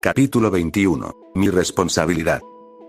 Capítulo 21. Mi responsabilidad.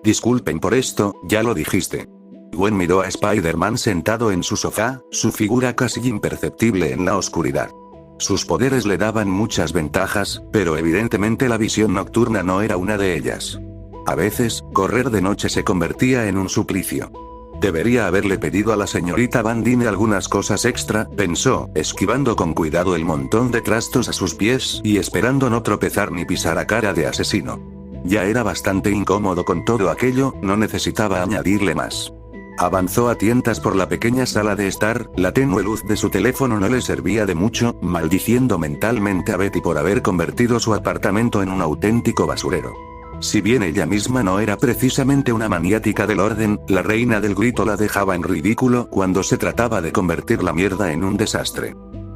Disculpen por esto, ya lo dijiste. Gwen miró a Spider-Man sentado en su sofá, su figura casi imperceptible en la oscuridad. Sus poderes le daban muchas ventajas, pero evidentemente la visión nocturna no era una de ellas. A veces, correr de noche se convertía en un suplicio. Debería haberle pedido a la señorita Van Dyne algunas cosas extra, pensó, esquivando con cuidado el montón de trastos a sus pies y esperando no tropezar ni pisar a cara de asesino. Ya era bastante incómodo con todo aquello, no necesitaba añadirle más. Avanzó a tientas por la pequeña sala de estar, la tenue luz de su teléfono no le servía de mucho, maldiciendo mentalmente a Betty por haber convertido su apartamento en un auténtico basurero. Si bien ella misma no era precisamente una maniática del orden, la reina del grito la dejaba en ridículo cuando se trataba de convertir la mierda en un desastre.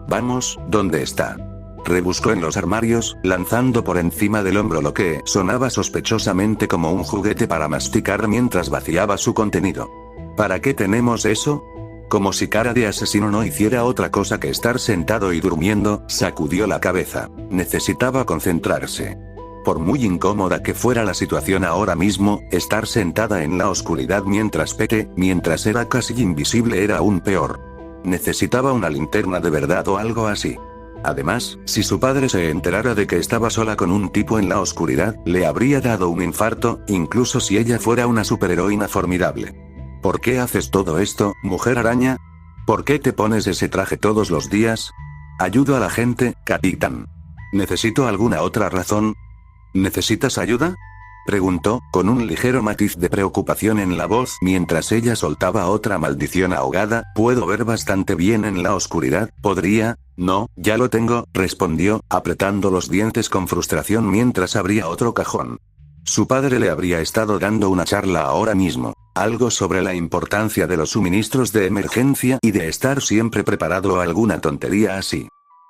Vamos, ¿dónde está? Rebuscó en los armarios, lanzando por encima del hombro lo que sonaba sospechosamente como un juguete para masticar mientras vaciaba su contenido. ¿Para qué tenemos eso? Como si cara de asesino no hiciera otra cosa que estar sentado y durmiendo, sacudió la cabeza. Necesitaba concentrarse. Por muy incómoda que fuera la situación ahora mismo, estar sentada en la oscuridad mientras era casi invisible era aún peor. Necesitaba una linterna de verdad o algo así. Además, si su padre se enterara de que estaba sola con un tipo en la oscuridad, le habría dado un infarto, incluso si ella fuera una superheroína formidable. ¿Por qué haces todo esto, mujer araña? ¿Por qué te pones ese traje todos los días? Ayudo a la gente, capitán. ¿Necesito alguna otra razón? ¿Necesitas ayuda? Preguntó, con un ligero matiz de preocupación en la voz mientras ella soltaba otra maldición ahogada. Puedo ver bastante bien en la oscuridad, ¿podría? No, ya lo tengo, respondió, apretando los dientes con frustración mientras abría otro cajón. Su padre le habría estado dando una charla ahora mismo, algo sobre la importancia de los suministros de emergencia y de estar siempre preparado a alguna tontería así.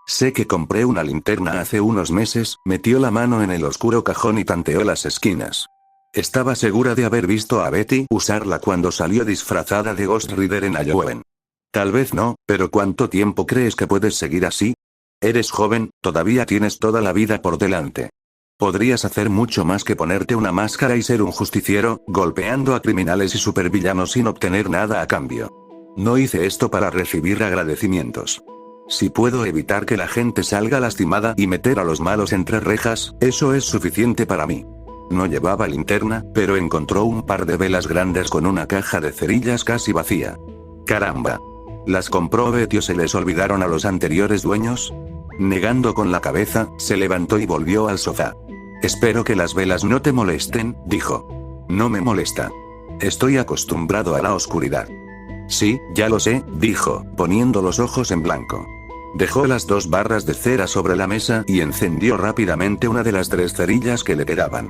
Sé que compré una linterna hace unos meses, metió la mano en el oscuro cajón y tanteó las esquinas. Estaba segura de haber visto a Betty usarla cuando salió disfrazada de Ghost Rider en Halloween. Tal vez no, pero ¿cuánto tiempo crees que puedes seguir así? Eres joven, todavía tienes toda la vida por delante. Podrías hacer mucho más que ponerte una máscara y ser un justiciero, golpeando a criminales y supervillanos sin obtener nada a cambio. No hice esto para recibir agradecimientos. Si puedo evitar que la gente salga lastimada y meter a los malos entre rejas, eso es suficiente para mí. No llevaba linterna, pero encontró un par de velas grandes con una caja de cerillas casi vacía. Caramba. ¿Las compró Betty o se les olvidaron a los anteriores dueños? Negando con la cabeza, se levantó y volvió al sofá. Espero que las velas no te molesten, dijo. No me molesta. Estoy acostumbrado a la oscuridad. Sí, ya lo sé, dijo, poniendo los ojos en blanco. Dejó las 2 barras de cera sobre la mesa y encendió rápidamente una de las 3 cerillas que le quedaban.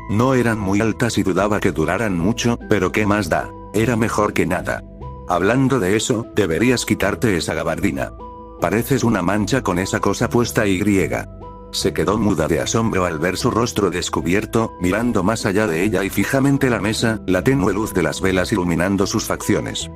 No eran muy altas y dudaba que duraran mucho, pero ¿qué más da? Era mejor que nada. Hablando de eso, deberías quitarte esa gabardina. Pareces una mancha con esa cosa puesta y griega. Se quedó muda de asombro al ver su rostro descubierto, mirando más allá de ella y fijamente la mesa, la tenue luz de las velas iluminando sus facciones.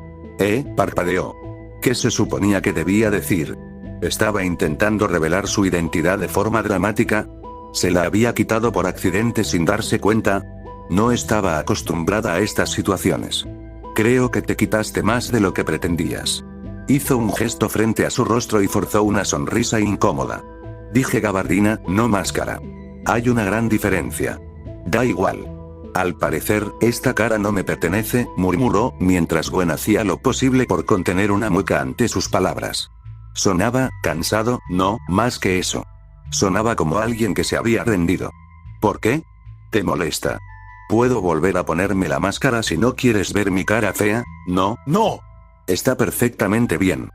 Parpadeó. ¿Qué se suponía que debía decir? ¿Estaba intentando revelar su identidad de forma dramática? ¿Se la había quitado por accidente sin darse cuenta? No estaba acostumbrada a estas situaciones. Creo que te quitaste más de lo que pretendías. Hizo un gesto frente a su rostro y forzó una sonrisa incómoda. Dije gabardina, no máscara. Hay una gran diferencia. Da igual. Al parecer, esta cara no me pertenece, murmuró, mientras Gwen hacía lo posible por contener una mueca ante sus palabras. Sonaba, cansado, no, más que eso. Sonaba como alguien que se había rendido. ¿Por qué? ¿Te molesta? ¿Puedo volver a ponerme la máscara si no quieres ver mi cara fea? No, no. Está perfectamente bien.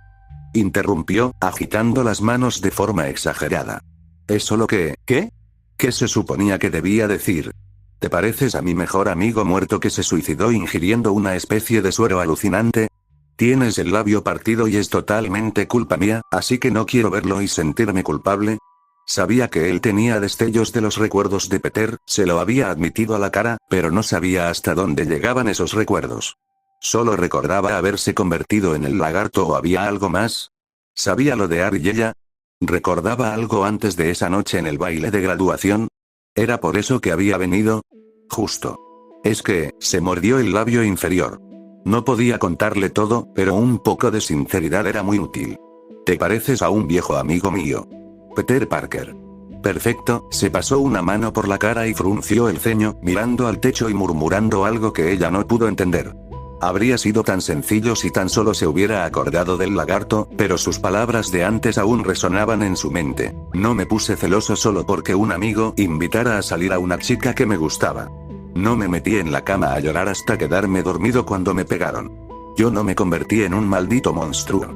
Interrumpió, agitando las manos de forma exagerada. ¿Es solo que, qué? ¿Qué se suponía que debía decir? ¿Te pareces a mi mejor amigo muerto que se suicidó ingiriendo una especie de suero alucinante? Tienes el labio partido y es totalmente culpa mía, así que no quiero verlo y sentirme culpable. Sabía que él tenía destellos de los recuerdos de Peter, se lo había admitido a la cara, pero no sabía hasta dónde llegaban esos recuerdos. Solo recordaba haberse convertido en el lagarto o había algo más. ¿Sabía lo de Ari y ella? ¿Recordaba algo antes de esa noche en el baile de graduación? ¿Era por eso que había venido? Justo. Es que, se mordió el labio inferior. No podía contarle todo, pero un poco de sinceridad era muy útil. Te pareces a un viejo amigo mío. Peter Parker. Perfecto, se pasó una mano por la cara y frunció el ceño, mirando al techo y murmurando algo que ella no pudo entender. Habría sido tan sencillo si tan solo se hubiera acordado del lagarto, pero sus palabras de antes aún resonaban en su mente. No me puse celoso solo porque un amigo invitara a salir a una chica que me gustaba. No me metí en la cama a llorar hasta quedarme dormido cuando me pegaron. Yo no me convertí en un maldito monstruo.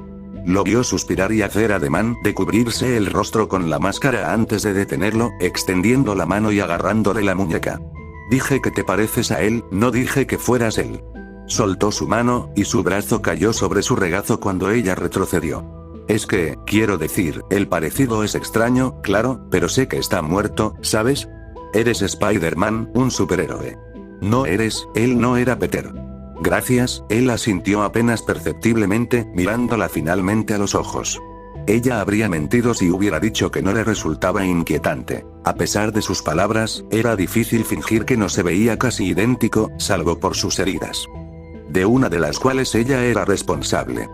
Lo vio suspirar y hacer ademán de cubrirse el rostro con la máscara antes de detenerlo, extendiendo la mano y agarrándole la muñeca. Dije que te pareces a él, no dije que fueras él. Soltó su mano, y su brazo cayó sobre su regazo cuando ella retrocedió. Es que, quiero decir, el parecido es extraño, claro, pero sé que está muerto, ¿sabes? Eres Spider-Man, un superhéroe. No eres, él no era Peter. Gracias, él asintió apenas perceptiblemente, mirándola finalmente a los ojos. Ella habría mentido si hubiera dicho que no le resultaba inquietante. A pesar de sus palabras, era difícil fingir que no se veía casi idéntico, salvo por sus heridas. De una de las cuales ella era responsable.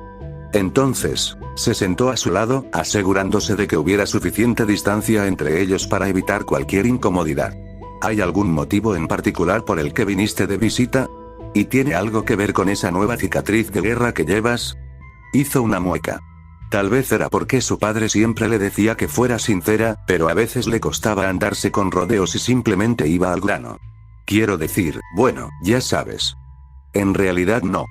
Entonces, se sentó a su lado, asegurándose de que hubiera suficiente distancia entre ellos para evitar cualquier incomodidad. ¿Hay algún motivo en particular por el que viniste de visita? ¿Y tiene algo que ver con esa nueva cicatriz de guerra que llevas? Hizo una mueca. Tal vez era porque su padre siempre le decía que fuera sincera, pero a veces le costaba andarse con rodeos y simplemente iba al grano. Quiero decir, bueno, ya sabes. En realidad no.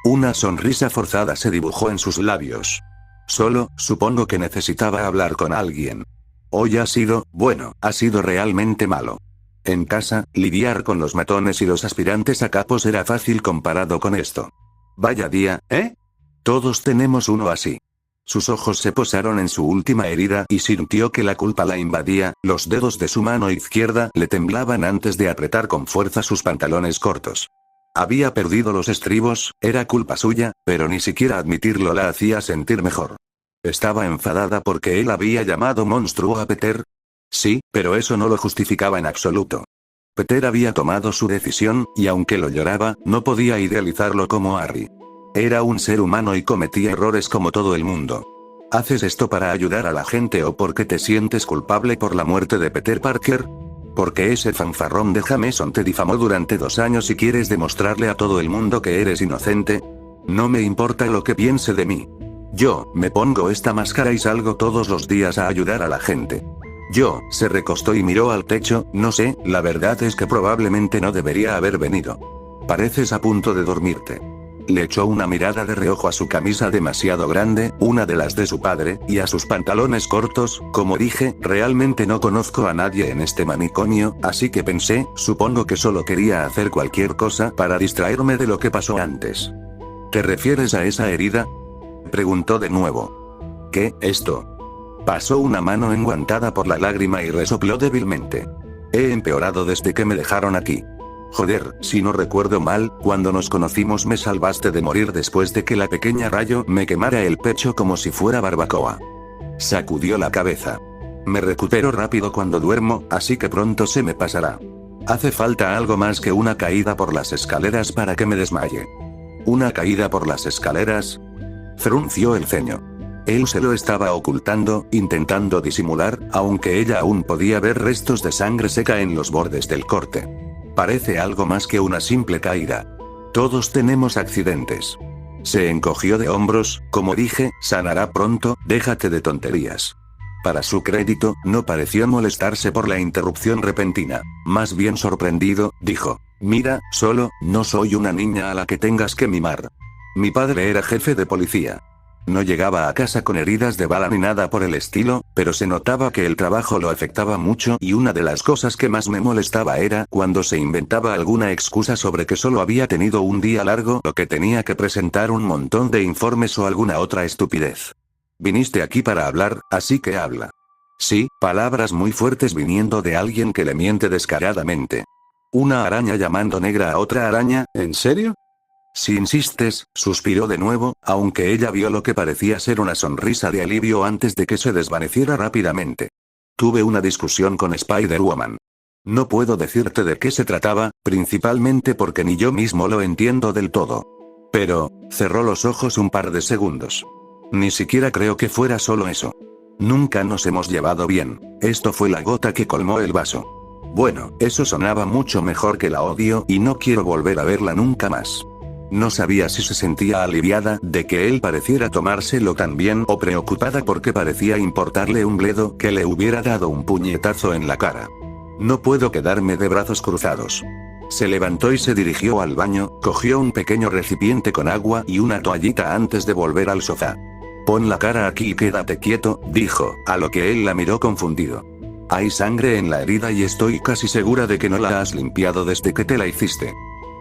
Una sonrisa forzada se dibujó en sus labios. Solo, supongo que necesitaba hablar con alguien. Hoy ha sido, bueno, ha sido realmente malo. En casa, lidiar con los matones y los aspirantes a capos era fácil comparado con esto. Vaya día, ¿eh? Todos tenemos uno así. Sus ojos se posaron en su última herida y sintió que la culpa la invadía, los dedos de su mano izquierda le temblaban antes de apretar con fuerza sus pantalones cortos. Había perdido los estribos, era culpa suya, pero ni siquiera admitirlo la hacía sentir mejor. ¿Estaba enfadada porque él había llamado monstruo a Peter? Sí, pero eso no lo justificaba en absoluto. Peter había tomado su decisión, y aunque lo lloraba, no podía idealizarlo como Harry. Era un ser humano y cometía errores como todo el mundo. ¿Haces esto para ayudar a la gente o porque te sientes culpable por la muerte de Peter Parker? Porque ese fanfarrón de Jameson te difamó durante 2 años y quieres demostrarle a todo el mundo que eres inocente. No me importa lo que piense de mí. Yo, me pongo esta máscara y salgo todos los días a ayudar a la gente. Se recostó y miró al techo, no sé, la verdad es que probablemente no debería haber venido. Pareces a punto de dormirte. Le echó una mirada de reojo a su camisa demasiado grande, una de las de su padre, y a sus pantalones cortos. Como dije, realmente no conozco a nadie en este manicomio, así que pensé, supongo que solo quería hacer cualquier cosa para distraerme de lo que pasó antes. ¿Te refieres a esa herida? Preguntó de nuevo. ¿Qué, esto? Pasó una mano enguantada por la lágrima y resopló débilmente. He empeorado desde que me dejaron aquí. Joder, si no recuerdo mal, cuando nos conocimos me salvaste de morir después de que la pequeña Rayo me quemara el pecho como si fuera barbacoa. Sacudió la cabeza. Me recupero rápido cuando duermo, así que pronto se me pasará. Hace falta algo más que una caída por las escaleras para que me desmaye. ¿Una caída por las escaleras? Frunció el ceño. Él se lo estaba ocultando, intentando disimular, aunque ella aún podía ver restos de sangre seca en los bordes del corte. Parece algo más que una simple caída. Todos tenemos accidentes. Se encogió de hombros, como dije, sanará pronto, déjate de tonterías. Para su crédito, no pareció molestarse por la interrupción repentina. Más bien sorprendido, dijo, mira, no soy una niña a la que tengas que mimar. Mi padre era jefe de policía. No llegaba a casa con heridas de bala ni nada por el estilo, pero se notaba que el trabajo lo afectaba mucho y una de las cosas que más me molestaba era cuando se inventaba alguna excusa sobre que solo había tenido un día largo o que tenía que presentar un montón de informes o alguna otra estupidez. Viniste aquí para hablar, así que habla. Sí, palabras muy fuertes viniendo de alguien que le miente descaradamente. Una araña llamando negra a otra araña, ¿en serio? Si insistes, suspiró de nuevo, aunque ella vio lo que parecía ser una sonrisa de alivio antes de que se desvaneciera rápidamente. Tuve una discusión con Spider-Woman. No puedo decirte de qué se trataba, principalmente porque ni yo mismo lo entiendo del todo. Pero, cerró los ojos un par de segundos. Ni siquiera creo que fuera solo eso. Nunca nos hemos llevado bien, esto fue la gota que colmó el vaso. Bueno, eso sonaba mucho mejor que la odio y no quiero volver a verla nunca más. No sabía si se sentía aliviada de que él pareciera tomárselo tan bien o preocupada porque parecía importarle un bledo que le hubiera dado un puñetazo en la cara. No puedo quedarme de brazos cruzados. Se levantó y se dirigió al baño, cogió un pequeño recipiente con agua y una toallita antes de volver al sofá. Pon la cara aquí y quédate quieto, dijo, a lo que él la miró confundido. Hay sangre en la herida y estoy casi segura de que no la has limpiado desde que te la hiciste.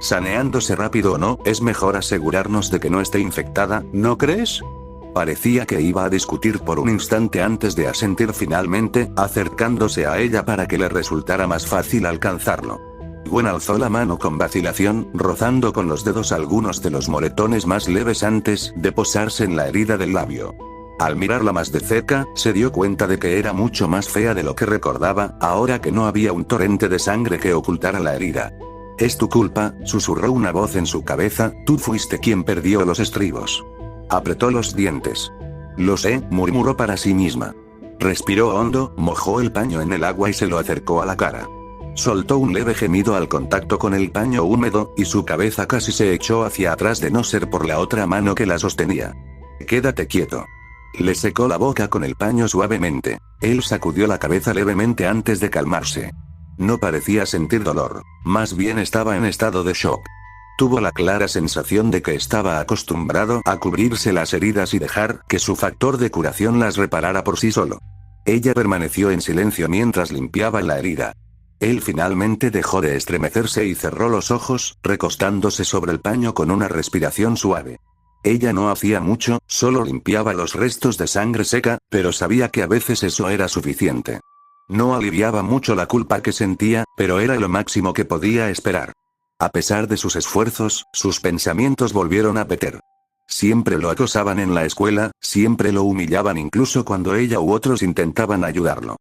Saneándose rápido o no, es mejor asegurarnos de que no esté infectada, ¿no crees? Parecía que iba a discutir por un instante antes de asentir finalmente, acercándose a ella para que le resultara más fácil alcanzarlo. Gwen alzó la mano con vacilación, rozando con los dedos algunos de los moretones más leves antes de posarse en la herida del labio. Al mirarla más de cerca, se dio cuenta de que era mucho más fea de lo que recordaba, ahora que no había un torrente de sangre que ocultara la herida. Es tu culpa, susurró una voz en su cabeza, tú fuiste quien perdió los estribos. Apretó los dientes. Lo sé, murmuró para sí misma. Respiró hondo, mojó el paño en el agua y se lo acercó a la cara. Soltó un leve gemido al contacto con el paño húmedo, y su cabeza casi se echó hacia atrás de no ser por la otra mano que la sostenía. Quédate quieto. Le secó la boca con el paño suavemente. Él sacudió la cabeza levemente antes de calmarse. No parecía sentir dolor, más bien estaba en estado de shock. Tuvo la clara sensación de que estaba acostumbrado a cubrirse las heridas y dejar que su factor de curación las reparara por sí solo. Ella permaneció en silencio mientras limpiaba la herida. Él finalmente dejó de estremecerse y cerró los ojos, recostándose sobre el paño con una respiración suave. Ella no hacía mucho, solo limpiaba los restos de sangre seca, pero sabía que a veces eso era suficiente. No aliviaba mucho la culpa que sentía, pero era lo máximo que podía esperar. A pesar de sus esfuerzos, sus pensamientos volvieron a Peter. Siempre lo acosaban en la escuela, siempre lo humillaban incluso cuando ella u otros intentaban ayudarlo.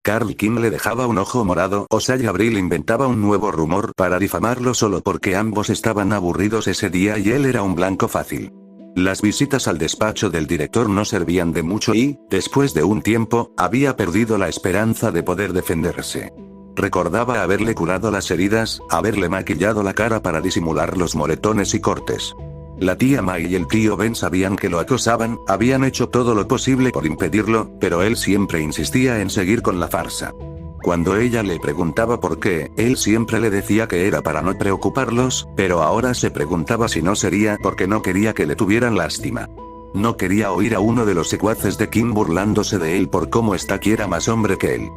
Carl Kim le dejaba un ojo morado o Sally Abril inventaba un nuevo rumor para difamarlo solo porque ambos estaban aburridos ese día y él era un blanco fácil. Las visitas al despacho del director no servían de mucho y, después de un tiempo, había perdido la esperanza de poder defenderse. Recordaba haberle curado las heridas, haberle maquillado la cara para disimular los moretones y cortes. La tía May y el tío Ben sabían que lo acosaban, habían hecho todo lo posible por impedirlo, pero él siempre insistía en seguir con la farsa. Cuando ella le preguntaba por qué, él siempre le decía que era para no preocuparlos, pero ahora se preguntaba si no sería porque no quería que le tuvieran lástima. No quería oír a uno de los secuaces de Kim burlándose de él por cómo está que era más hombre que él.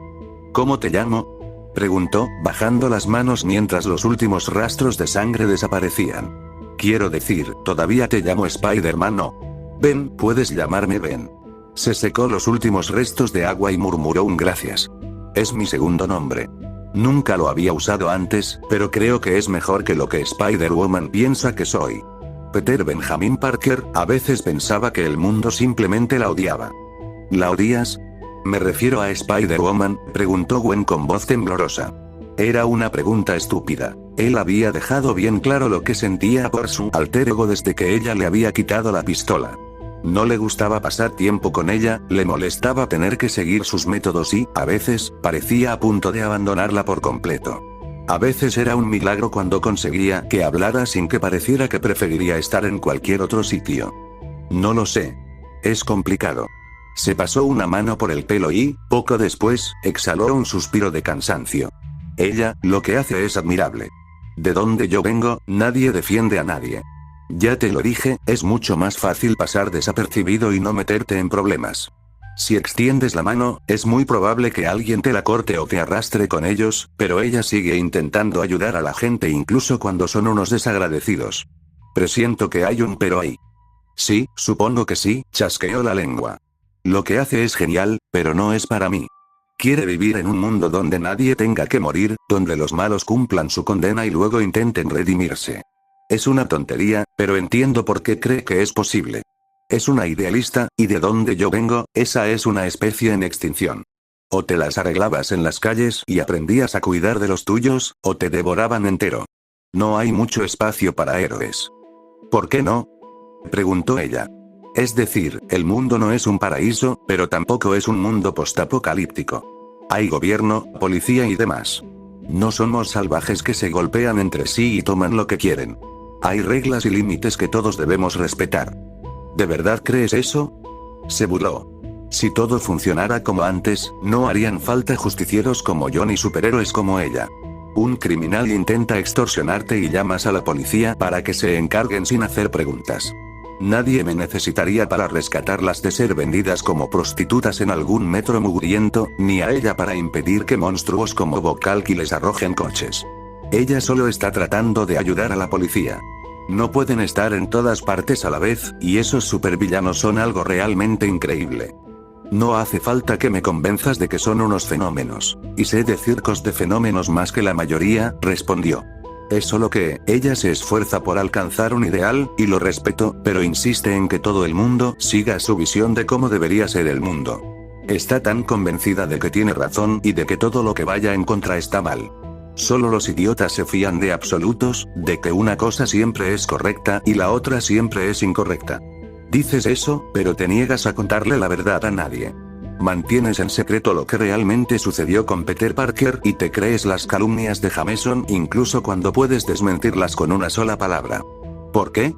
¿Cómo te llamo?, preguntó, bajando las manos mientras los últimos rastros de sangre desaparecían. Quiero decir, todavía te llamo Spider-Man, ¿no? Ben, puedes llamarme Ben. Se secó los últimos restos de agua y murmuró un gracias. Es mi segundo nombre. Nunca lo había usado antes, pero creo que es mejor que lo que Spider-Woman piensa que soy. Peter Benjamin Parker, a veces pensaba que el mundo simplemente la odiaba. ¿La odias? Me refiero a Spider-Woman, preguntó Gwen con voz temblorosa. Era una pregunta estúpida. Él había dejado bien claro lo que sentía por su alter ego desde que ella le había quitado la pistola. No le gustaba pasar tiempo con ella, le molestaba tener que seguir sus métodos y, a veces, parecía a punto de abandonarla por completo. A veces era un milagro cuando conseguía que hablara sin que pareciera que preferiría estar en cualquier otro sitio. No lo sé. Es complicado. Se pasó una mano por el pelo y, poco después, exhaló un suspiro de cansancio. Ella, lo que hace es admirable. De donde yo vengo, nadie defiende a nadie. Ya te lo dije, es mucho más fácil pasar desapercibido y no meterte en problemas. Si extiendes la mano, es muy probable que alguien te la corte o te arrastre con ellos, pero ella sigue intentando ayudar a la gente incluso cuando son unos desagradecidos. Presiento que hay un pero ahí. Sí, supongo que sí, chasqueó la lengua. Lo que hace es genial, pero no es para mí. Quiere vivir en un mundo donde nadie tenga que morir, donde los malos cumplan su condena y luego intenten redimirse. Es una tontería, pero entiendo por qué cree que es posible. Es una idealista, y de donde yo vengo, esa es una especie en extinción. o te las arreglabas en las calles y aprendías a cuidar de los tuyos, o te devoraban entero. No hay mucho espacio para héroes. ¿Por qué no?, preguntó ella. Es decir, el mundo no es un paraíso, pero tampoco es un mundo postapocalíptico. Hay gobierno, policía y demás. No somos salvajes que se golpean entre sí y toman lo que quieren. Hay reglas y límites que todos debemos respetar. ¿De verdad crees eso?, se burló. Si todo funcionara como antes, no harían falta justicieros como yo ni superhéroes como ella. Un criminal intenta extorsionarte y llamas a la policía para que se encarguen sin hacer preguntas. Nadie me necesitaría para rescatarlas de ser vendidas como prostitutas en algún metro mugriento, ni a ella para impedir que monstruos como Bocalki les arrojen coches. Ella solo está tratando de ayudar a la policía. No pueden estar en todas partes a la vez, y esos supervillanos son algo realmente increíble. No hace falta que me convenzas de que son unos fenómenos. Y sé de circos de fenómenos más que la mayoría, respondió. Es solo que, ella se esfuerza por alcanzar un ideal, y lo respeto, pero insiste en que todo el mundo siga su visión de cómo debería ser el mundo. Está tan convencida de que tiene razón y de que todo lo que vaya en contra está mal. Solo los idiotas se fían de absolutos, de que una cosa siempre es correcta y la otra siempre es incorrecta. Dices eso, pero te niegas a contarle la verdad a nadie. Mantienes en secreto lo que realmente sucedió con Peter Parker y te crees las calumnias de Jameson incluso cuando puedes desmentirlas con una sola palabra. ¿Por qué?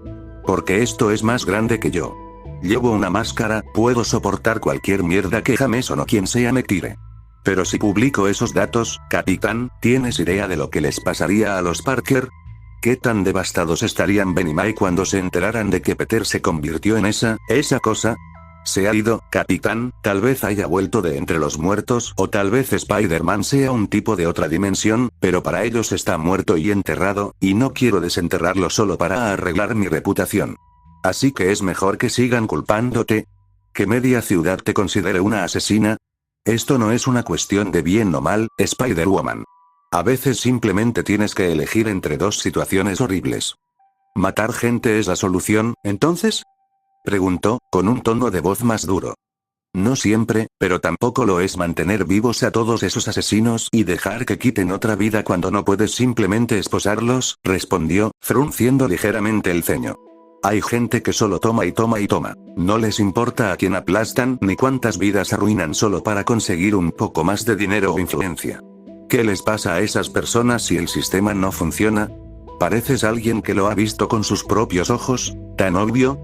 Porque esto es más grande que yo. Llevo una máscara, puedo soportar cualquier mierda que Jameson o quien sea me tire. Pero si publico esos datos, capitán, ¿tienes idea de lo que les pasaría a los Parker? ¿Qué tan devastados estarían Ben y Mike cuando se enteraran de que Peter se convirtió en esa cosa? Se ha ido, capitán, tal vez haya vuelto de entre los muertos, o tal vez Spider-Man sea un tipo de otra dimensión, pero para ellos está muerto y enterrado, y no quiero desenterrarlo solo para arreglar mi reputación. Así que es mejor que sigan culpándote. ¿Que media ciudad te considere una asesina? Esto no es una cuestión de bien o mal, Spider-Woman. A veces simplemente tienes que elegir entre dos situaciones horribles. ¿Matar gente es la solución, entonces?, preguntó, con un tono de voz más duro. No siempre, pero tampoco lo es mantener vivos a todos esos asesinos y dejar que quiten otra vida cuando no puedes simplemente esposarlos, respondió, frunciendo ligeramente el ceño. Hay gente que solo toma y toma y toma. No les importa a quién aplastan ni cuántas vidas arruinan solo para conseguir un poco más de dinero o influencia. ¿Qué les pasa a esas personas si el sistema no funciona? Pareces alguien que lo ha visto con sus propios ojos, tan obvio.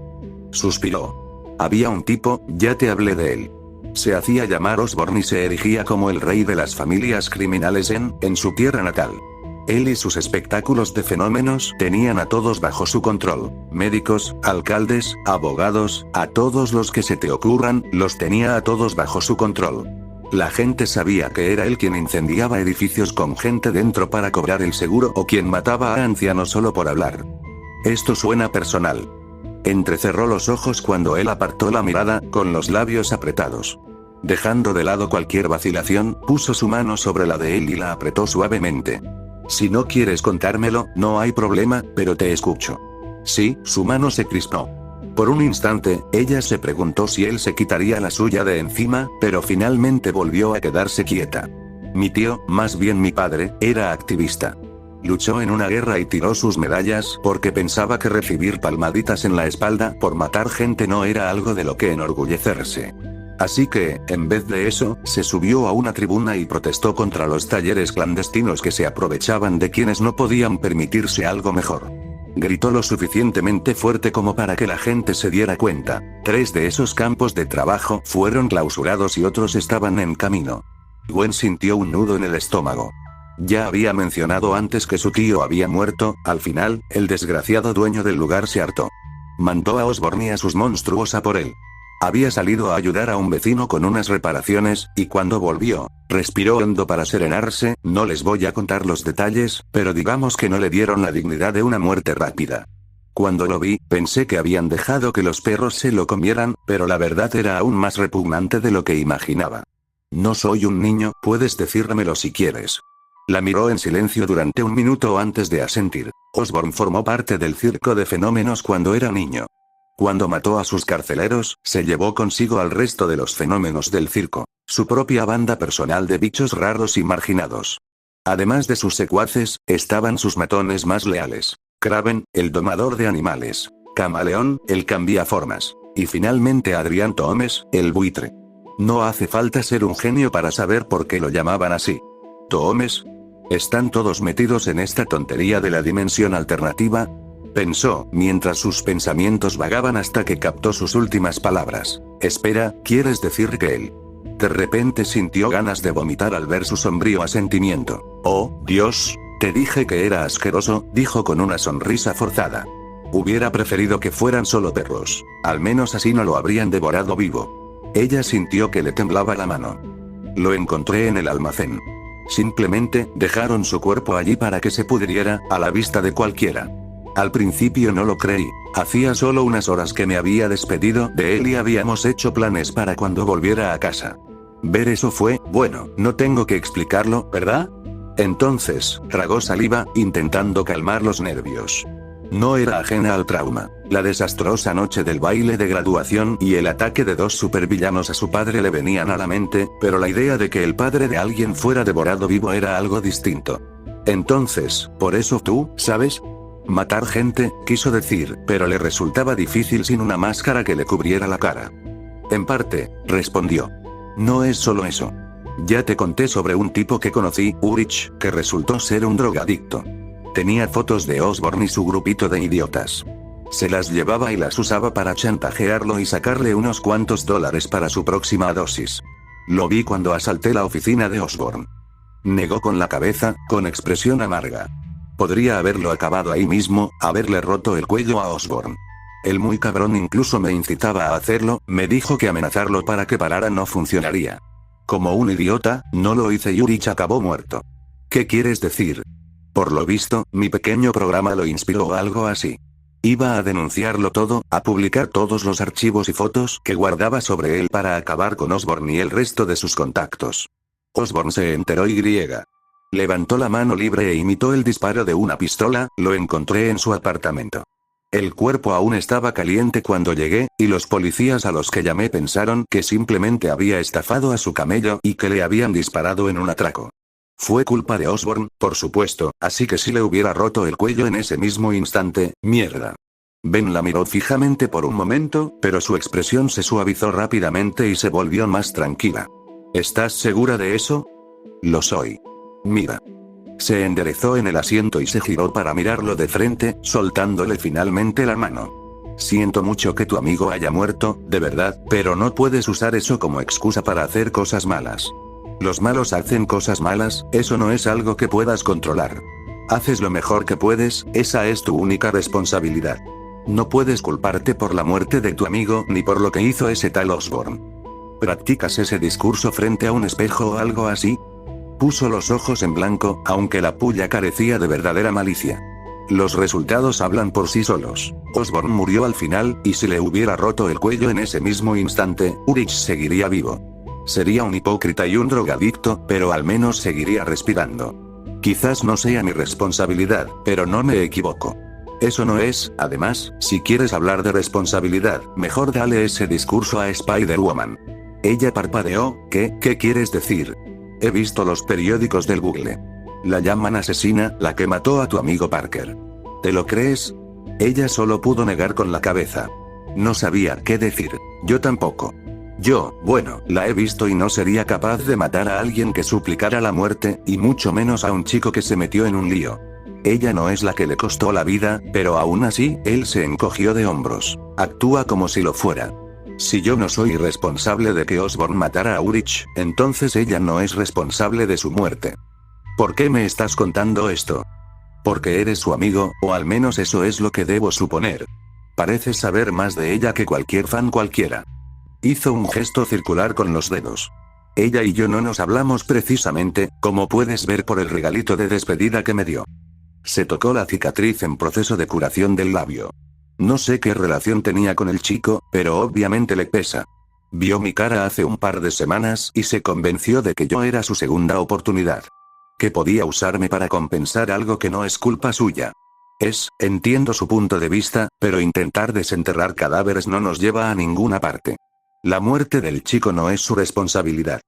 Suspiró. Había un tipo, ya te hablé de él. Se hacía llamar Osborn y se erigía como el rey de las familias criminales en su tierra natal. Él y sus espectáculos de fenómenos tenían a todos bajo su control. Médicos, alcaldes, abogados, a todos los que se te ocurran, los tenía a todos bajo su control. La gente sabía que era él quien incendiaba edificios con gente dentro para cobrar el seguro o quien mataba a ancianos solo por hablar. Esto suena personal. Entrecerró los ojos cuando él apartó la mirada, con los labios apretados. Dejando de lado cualquier vacilación, puso su mano sobre la de él y la apretó suavemente. Si no quieres contármelo, no hay problema, pero te escucho. Sí, su mano se crispó. Por un instante, ella se preguntó si él se quitaría la suya de encima, pero finalmente volvió a quedarse quieta. Mi tío, más bien mi padre, era activista. Luchó en una guerra y tiró sus medallas porque pensaba que recibir palmaditas en la espalda por matar gente no era algo de lo que enorgullecerse. Así que, en vez de eso, se subió a una tribuna y protestó contra los talleres clandestinos que se aprovechaban de quienes no podían permitirse algo mejor. Gritó lo suficientemente fuerte como para que la gente se diera cuenta. 3 de esos campos de trabajo fueron clausurados y otros estaban en camino. Gwen sintió un nudo en el estómago. Ya había mencionado antes que su tío había muerto, al final, el desgraciado dueño del lugar se hartó. Mandó a Osborn y a sus monstruos a por él. Había salido a ayudar a un vecino con unas reparaciones, y cuando volvió, respiró hondo para serenarse. No les voy a contar los detalles, pero digamos que no le dieron la dignidad de una muerte rápida. Cuando lo vi, pensé que habían dejado que los perros se lo comieran, pero la verdad era aún más repugnante de lo que imaginaba. No soy un niño, puedes decírmelo si quieres. La miró en silencio durante un minuto antes de asentir. Osborn formó parte del circo de fenómenos cuando era niño. Cuando mató a sus carceleros, se llevó consigo al resto de los fenómenos del circo. Su propia banda personal de bichos raros y marginados. Además de sus secuaces, estaban sus matones más leales. Kraven, el domador de animales. Camaleón, el cambiaformas. Y finalmente Adrián Toomes, el buitre. No hace falta ser un genio para saber por qué lo llamaban así. ¿Toomes? ¿Están todos metidos en esta tontería de la dimensión alternativa? Pensó, mientras sus pensamientos vagaban hasta que captó sus últimas palabras. Espera, ¿quieres decir que él? De repente sintió ganas de vomitar al ver su sombrío asentimiento. Oh, Dios, te dije que era asqueroso, dijo con una sonrisa forzada. Hubiera preferido que fueran solo perros. Al menos así no lo habrían devorado vivo. Ella sintió que le temblaba la mano. Lo encontré en el almacén. Simplemente, dejaron su cuerpo allí para que se pudriera, a la vista de cualquiera. Al principio no lo creí. Hacía solo unas horas que me había despedido de él y habíamos hecho planes para cuando volviera a casa. Ver eso fue, bueno, no tengo que explicarlo, ¿verdad? Entonces, tragó saliva, intentando calmar los nervios. No era ajena al trauma. La desastrosa noche del baile de graduación y el ataque de dos supervillanos a su padre le venían a la mente, pero la idea de que el padre de alguien fuera devorado vivo era algo distinto. Entonces, por eso tú, ¿sabes? Matar gente, quiso decir, pero le resultaba difícil sin una máscara que le cubriera la cara. En parte, respondió. No es solo eso. Ya te conté sobre un tipo que conocí, Ulrich, que resultó ser un drogadicto. Tenía fotos de Osborn y su grupito de idiotas. Se las llevaba y las usaba para chantajearlo y sacarle unos cuantos dólares para su próxima dosis. Lo vi cuando asalté la oficina de Osborn. Negó con la cabeza, con expresión amarga. Podría haberlo acabado ahí mismo, haberle roto el cuello a Osborn. El muy cabrón incluso me incitaba a hacerlo, me dijo que amenazarlo para que parara no funcionaría. Como un idiota, no lo hice y Ulrich acabó muerto. ¿Qué quieres decir? Por lo visto, mi pequeño programa lo inspiró o algo así. Iba a denunciarlo todo, a publicar todos los archivos y fotos que guardaba sobre él para acabar con Osborn y el resto de sus contactos. Osborn se enteró y levantó la mano libre e imitó el disparo de una pistola, lo encontré en su apartamento. El cuerpo aún estaba caliente cuando llegué, y los policías a los que llamé pensaron que simplemente había estafado a su camello y que le habían disparado en un atraco. Fue culpa de Osborn, por supuesto, así que si le hubiera roto el cuello en ese mismo instante, mierda. Ben la miró fijamente por un momento, pero su expresión se suavizó rápidamente y se volvió más tranquila. ¿Estás segura de eso? Lo soy. Mira. Se enderezó en el asiento y se giró para mirarlo de frente, soltándole finalmente la mano. Siento mucho que tu amigo haya muerto, de verdad, pero no puedes usar eso como excusa para hacer cosas malas. Los malos hacen cosas malas, eso no es algo que puedas controlar. Haces lo mejor que puedes, esa es tu única responsabilidad. No puedes culparte por la muerte de tu amigo ni por lo que hizo ese tal Osborn. ¿Practicas ese discurso frente a un espejo o algo así? Puso los ojos en blanco, aunque la puya carecía de verdadera malicia. Los resultados hablan por sí solos. Osborn murió al final, y si le hubiera roto el cuello en ese mismo instante, Ulrich seguiría vivo. Sería un hipócrita y un drogadicto, pero al menos seguiría respirando. Quizás no sea mi responsabilidad, pero no me equivoco. Eso no es, además, si quieres hablar de responsabilidad, mejor dale ese discurso a Spider-Woman. Ella parpadeó, ¿qué quieres decir? He visto los periódicos del Google. La llaman asesina, la que mató a tu amigo Parker. ¿Te lo crees? Ella solo pudo negar con la cabeza. No sabía qué decir. Yo tampoco. Bueno, la he visto y no sería capaz de matar a alguien que suplicara la muerte, y mucho menos a un chico que se metió en un lío. Ella no es la que le costó la vida, pero aún así, él se encogió de hombros. Actúa como si lo fuera. Si yo no soy responsable de que Osborn matara a Ulrich, entonces ella no es responsable de su muerte. ¿Por qué me estás contando esto? Porque eres su amigo, o al menos eso es lo que debo suponer. Pareces saber más de ella que cualquier fan cualquiera. Hizo un gesto circular con los dedos. Ella y yo no nos hablamos precisamente, como puedes ver por el regalito de despedida que me dio. Se tocó la cicatriz en proceso de curación del labio. No sé qué relación tenía con el chico, pero obviamente le pesa. Vio mi cara hace un par de semanas y se convenció de que yo era su segunda oportunidad. Que podía usarme para compensar algo que no es culpa suya. Entiendo su punto de vista, pero intentar desenterrar cadáveres no nos lleva a ninguna parte. La muerte del chico no es su responsabilidad.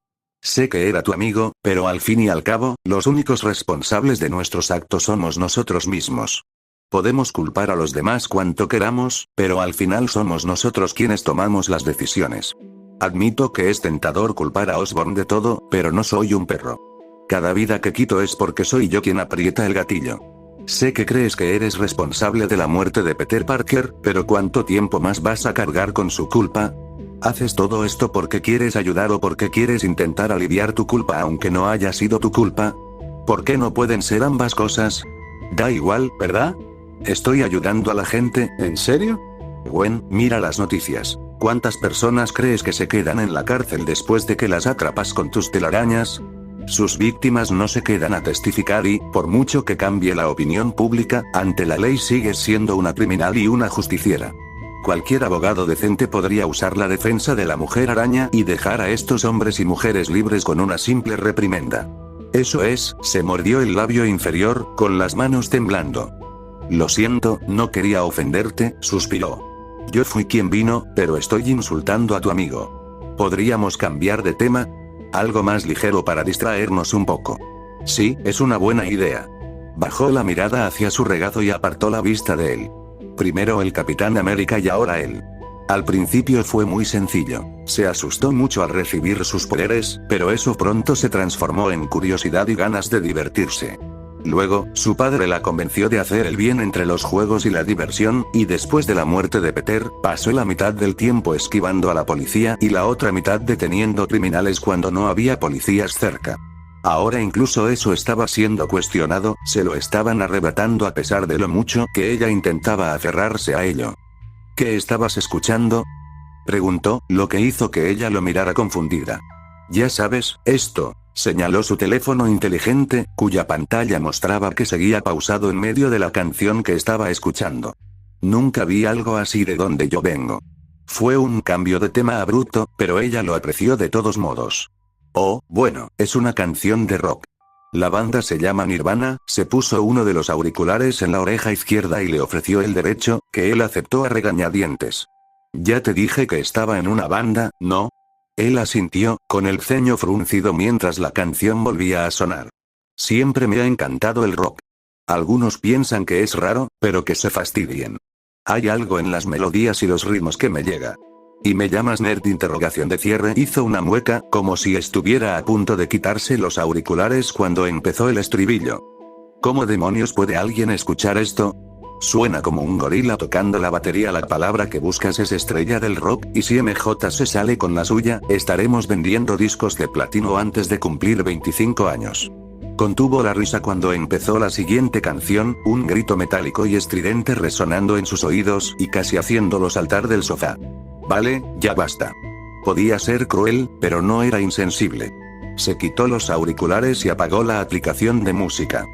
Sé que era tu amigo, pero al fin y al cabo, los únicos responsables de nuestros actos somos nosotros mismos. Podemos culpar a los demás cuanto queramos, pero al final somos nosotros quienes tomamos las decisiones. Admito que es tentador culpar a Osborn de todo, pero no soy un perro. Cada vida que quito es porque soy yo quien aprieta el gatillo. Sé que crees que eres responsable de la muerte de Peter Parker, pero ¿cuánto tiempo más vas a cargar con su culpa? ¿Haces todo esto porque quieres ayudar o porque quieres intentar aliviar tu culpa aunque no haya sido tu culpa? ¿Por qué no pueden ser ambas cosas? Da igual, ¿verdad? Estoy ayudando a la gente. ¿En serio? Gwen, mira las noticias. ¿Cuántas personas crees que se quedan en la cárcel después de que las atrapas con tus telarañas? Sus víctimas no se quedan a testificar y, por mucho que cambie la opinión pública, ante la ley sigues siendo una criminal y una justiciera. Cualquier abogado decente podría usar la defensa de la mujer araña y dejar a estos hombres y mujeres libres con una simple reprimenda. Eso es, se mordió el labio inferior, con las manos temblando. Lo siento, no quería ofenderte, suspiró. Yo fui quien vino, pero estoy insultando a tu amigo. ¿Podríamos cambiar de tema? Algo más ligero para distraernos un poco. Sí, es una buena idea. Bajó la mirada hacia su regazo y apartó la vista de él. Primero el Capitán América y ahora él. Al principio fue muy sencillo. Se asustó mucho al recibir sus poderes, pero eso pronto se transformó en curiosidad y ganas de divertirse. Luego, su padre la convenció de hacer el bien entre los juegos y la diversión, y después de la muerte de Peter, pasó la mitad del tiempo esquivando a la policía y la otra mitad deteniendo criminales cuando no había policías cerca. Ahora incluso eso estaba siendo cuestionado, se lo estaban arrebatando a pesar de lo mucho que ella intentaba aferrarse a ello. ¿Qué estabas escuchando?, preguntó, lo que hizo que ella lo mirara confundida. Ya sabes, esto, señaló su teléfono inteligente, cuya pantalla mostraba que seguía pausado en medio de la canción que estaba escuchando. Nunca vi algo así de donde yo vengo. Fue un cambio de tema abrupto, pero ella lo apreció de todos modos. Oh, bueno, es una canción de rock. La banda se llama Nirvana. Se puso uno de los auriculares en la oreja izquierda y le ofreció el derecho, que él aceptó a regañadientes. Ya te dije que estaba en una banda, ¿no? Él asintió, con el ceño fruncido mientras la canción volvía a sonar. Siempre me ha encantado el rock. Algunos piensan que es raro, pero que se fastidien. Hay algo en las melodías y los ritmos que me llega. ¿Y me llamas nerd? Interrogación de cierre. Hizo una mueca, como si estuviera a punto de quitarse los auriculares cuando empezó el estribillo. ¿Cómo demonios puede alguien escuchar esto? Suena como un gorila tocando la batería. La palabra que buscas es estrella del rock, y si MJ se sale con la suya, estaremos vendiendo discos de platino antes de cumplir 25 años. Contuvo la risa cuando empezó la siguiente canción, un grito metálico y estridente resonando en sus oídos y casi haciéndolo saltar del sofá. Vale, ya basta. Podía ser cruel, pero no era insensible. Se quitó los auriculares y apagó la aplicación de música.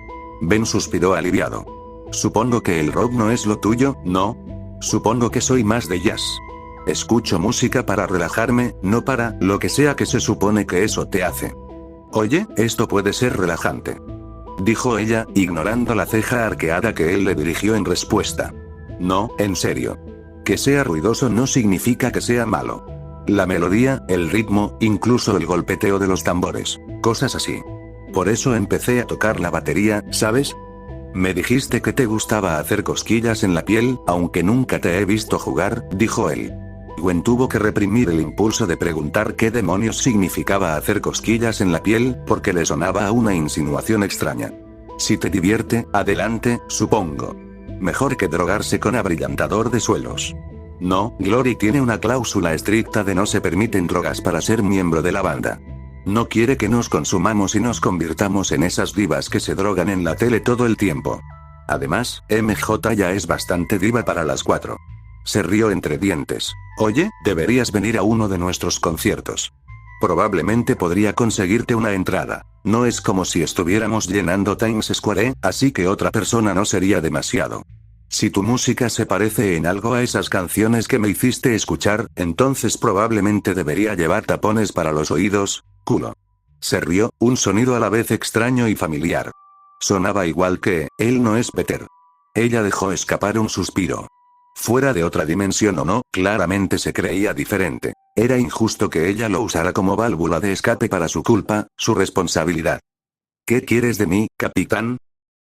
Ben suspiró aliviado. Supongo que el rock no es lo tuyo, ¿no? Supongo que soy más de jazz. Escucho música para relajarme, no para lo que sea que se supone que eso te hace. Oye, esto puede ser relajante, dijo ella, ignorando la ceja arqueada que él le dirigió en respuesta. No, en serio. Que sea ruidoso no significa que sea malo. La melodía, el ritmo, incluso el golpeteo de los tambores, cosas así. Por eso empecé a tocar la batería, ¿sabes? Me dijiste que te gustaba hacer cosquillas en la piel, aunque nunca te he visto jugar, dijo él. Gwen tuvo que reprimir el impulso de preguntar qué demonios significaba hacer cosquillas en la piel, porque le sonaba a una insinuación extraña. Si te divierte, adelante, supongo. Mejor que drogarse con abrillantador de suelos. No, Glory tiene una cláusula estricta de no se permiten drogas para ser miembro de la banda. No quiere que nos consumamos y nos convirtamos en esas divas que se drogan en la tele todo el tiempo. Además, MJ ya es bastante diva para las 4. Se rió entre dientes. Oye, deberías venir a uno de nuestros conciertos. Probablemente podría conseguirte una entrada. No es como si estuviéramos llenando Times Square, así que otra persona no sería demasiado. Si tu música se parece en algo a esas canciones que me hiciste escuchar, entonces probablemente debería llevar tapones para los oídos, culo. Se rió, un sonido a la vez extraño y familiar. Sonaba igual que, él no es Peter. Ella dejó escapar un suspiro. Fuera de otra dimensión o no, claramente se creía diferente. Era injusto que ella lo usara como válvula de escape para su culpa, su responsabilidad. ¿Qué quieres de mí, capitán?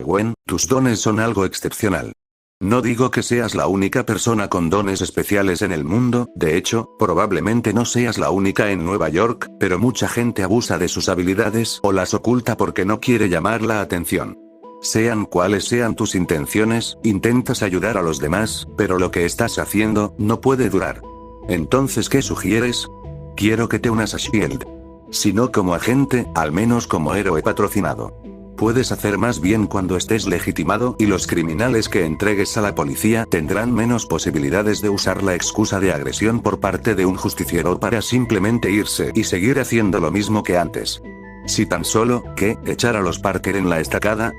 Gwen, tus dones son algo excepcional. No digo que seas la única persona con dones especiales en el mundo, de hecho, probablemente no seas la única en Nueva York, pero mucha gente abusa de sus habilidades o las oculta porque no quiere llamar la atención. Sean cuales sean tus intenciones, intentas ayudar a los demás, pero lo que estás haciendo no puede durar. Entonces, ¿qué sugieres? Quiero que te unas a SHIELD. Si no como agente, al menos como héroe patrocinado. Puedes hacer más bien cuando estés legitimado y los criminales que entregues a la policía tendrán menos posibilidades de usar la excusa de agresión por parte de un justiciero para simplemente irse y seguir haciendo lo mismo que antes. Si tan solo, ¿qué? ¿Echar a los Parker en la estacada?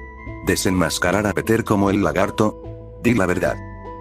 ¿Desenmascarar a Peter como el lagarto? Di la verdad.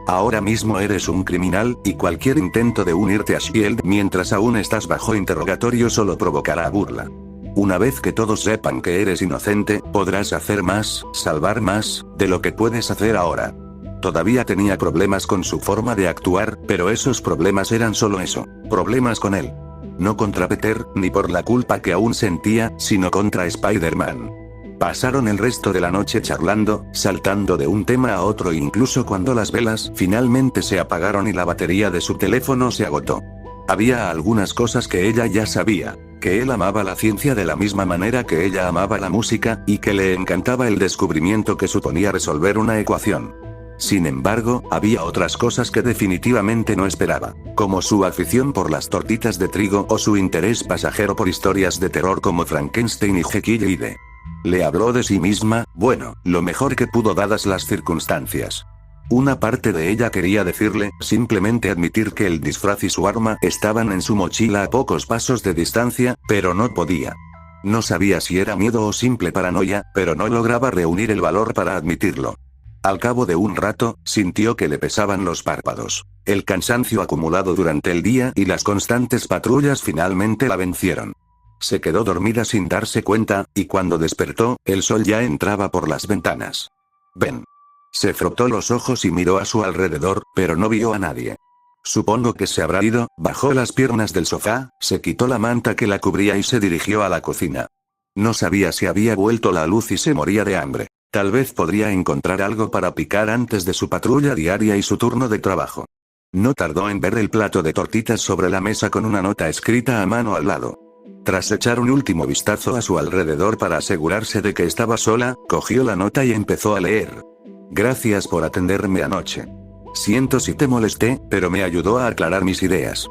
Ahora mismo eres un criminal, y cualquier intento de unirte a SHIELD mientras aún estás bajo interrogatorio solo provocará burla. Una vez que todos sepan que eres inocente, podrás hacer más, salvar más, de lo que puedes hacer ahora. Todavía tenía problemas con su forma de actuar, pero esos problemas eran solo eso, problemas con él. No contra Peter, ni por la culpa que aún sentía, sino contra Spider-Man. Pasaron el resto de la noche charlando, saltando de un tema a otro incluso cuando las velas finalmente se apagaron y la batería de su teléfono se agotó. Había algunas cosas que ella ya sabía, que él amaba la ciencia de la misma manera que ella amaba la música, y que le encantaba el descubrimiento que suponía resolver una ecuación. Sin embargo, había otras cosas que definitivamente no esperaba, como su afición por las tortitas de trigo o su interés pasajero por historias de terror como Frankenstein y Jekyll y Hyde. Le habló de sí misma, bueno, lo mejor que pudo dadas las circunstancias. Una parte de ella quería decirle, simplemente admitir que el disfraz y su arma estaban en su mochila a pocos pasos de distancia, pero no podía. No sabía si era miedo o simple paranoia, pero no lograba reunir el valor para admitirlo. Al cabo de un rato, sintió que le pesaban los párpados. El cansancio acumulado durante el día y las constantes patrullas finalmente la vencieron. Se quedó dormida sin darse cuenta, y cuando despertó, el sol ya entraba por las ventanas. «Ven». Se frotó los ojos y miró a su alrededor, pero no vio a nadie. Supongo que se habrá ido, bajó las piernas del sofá, se quitó la manta que la cubría y se dirigió a la cocina. No sabía si había vuelto la luz y se moría de hambre. Tal vez podría encontrar algo para picar antes de su patrulla diaria y su turno de trabajo. No tardó en ver el plato de tortitas sobre la mesa con una nota escrita a mano al lado. Tras echar un último vistazo a su alrededor para asegurarse de que estaba sola, cogió la nota y empezó a leer. Gracias por atenderme anoche. Siento si te molesté, pero me ayudó a aclarar mis ideas.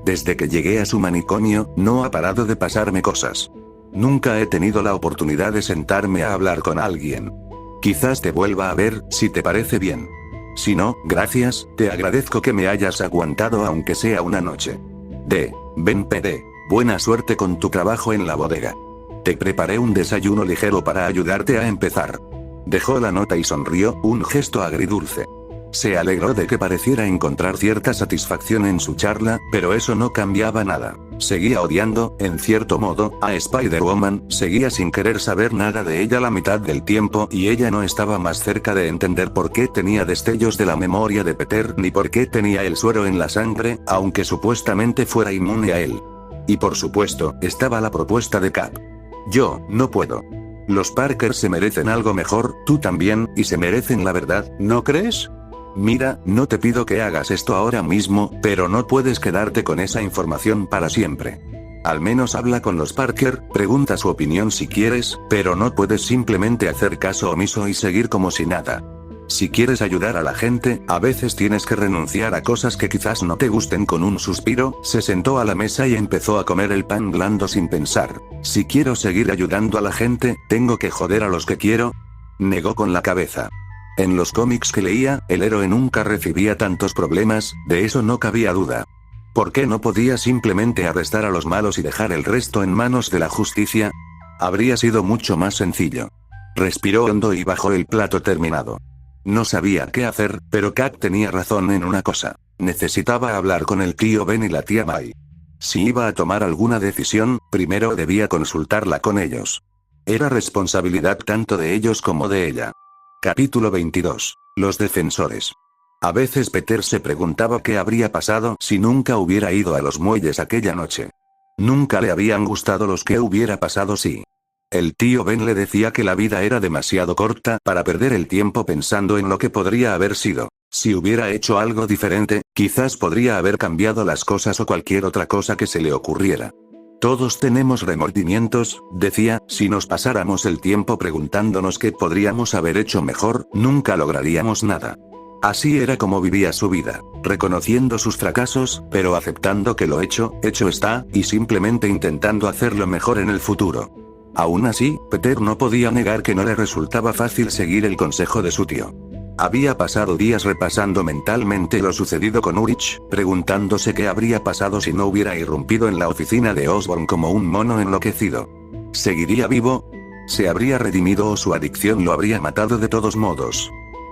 Desde que llegué a su manicomio, no ha parado de pasarme cosas. Nunca he tenido la oportunidad de sentarme a hablar con alguien. Quizás te vuelva a ver, si te parece bien. Si no, gracias, te agradezco que me hayas aguantado aunque sea una noche. Ben PD. Buena suerte con tu trabajo en la bodega. Te preparé un desayuno ligero para ayudarte a empezar. Dejó la nota y sonrió, un gesto agridulce. Se alegró de que pareciera encontrar cierta satisfacción en su charla, pero eso no cambiaba nada. Seguía odiando, en cierto modo, a Spider-Woman, seguía sin querer saber nada de ella la mitad del tiempo y ella no estaba más cerca de entender por qué tenía destellos de la memoria de Peter ni por qué tenía el suero en la sangre, aunque supuestamente fuera inmune a él. Y por supuesto, estaba la propuesta de Cap. Yo, no puedo. Los Parker se merecen algo mejor, tú también, y se merecen la verdad, ¿no crees? Mira, no te pido que hagas esto ahora mismo, pero no puedes quedarte con esa información para siempre. Al menos habla con los Parker, pregunta su opinión si quieres, pero no puedes simplemente hacer caso omiso y seguir como si nada. Si quieres ayudar a la gente, a veces tienes que renunciar a cosas que quizás no te gusten. Con un suspiro, se sentó a la mesa y empezó a comer el pan blando sin pensar. Si quiero seguir ayudando a la gente, ¿tengo que joder a los que quiero? Negó con la cabeza. En los cómics que leía, el héroe nunca recibía tantos problemas, de eso no cabía duda. ¿Por qué no podía simplemente arrestar a los malos y dejar el resto en manos de la justicia? Habría sido mucho más sencillo. Respiró hondo y bajó el plato terminado. No sabía qué hacer, pero Kat tenía razón en una cosa. Necesitaba hablar con el tío Ben y la tía May. Si iba a tomar alguna decisión, primero debía consultarla con ellos. Era responsabilidad tanto de ellos como de ella. Capítulo 22. Los defensores. A veces Peter se preguntaba qué habría pasado si nunca hubiera ido a los muelles aquella noche. Nunca le habían gustado los que hubiera pasado si. El tío Ben le decía que la vida era demasiado corta para perder el tiempo pensando en lo que podría haber sido. Si hubiera hecho algo diferente, quizás podría haber cambiado las cosas o cualquier otra cosa que se le ocurriera. Todos tenemos remordimientos, decía, si nos pasáramos el tiempo preguntándonos qué podríamos haber hecho mejor, nunca lograríamos nada. Así era como vivía su vida, reconociendo sus fracasos, pero aceptando que lo hecho está, y simplemente intentando hacerlo mejor en el futuro. Aún así, Peter no podía negar que no le resultaba fácil seguir el consejo de su tío. Había pasado días repasando mentalmente lo sucedido con Ulrich, preguntándose qué habría pasado si no hubiera irrumpido en la oficina de Osborn como un mono enloquecido. ¿Seguiría vivo? ¿Se habría redimido o su adicción lo habría matado de todos modos?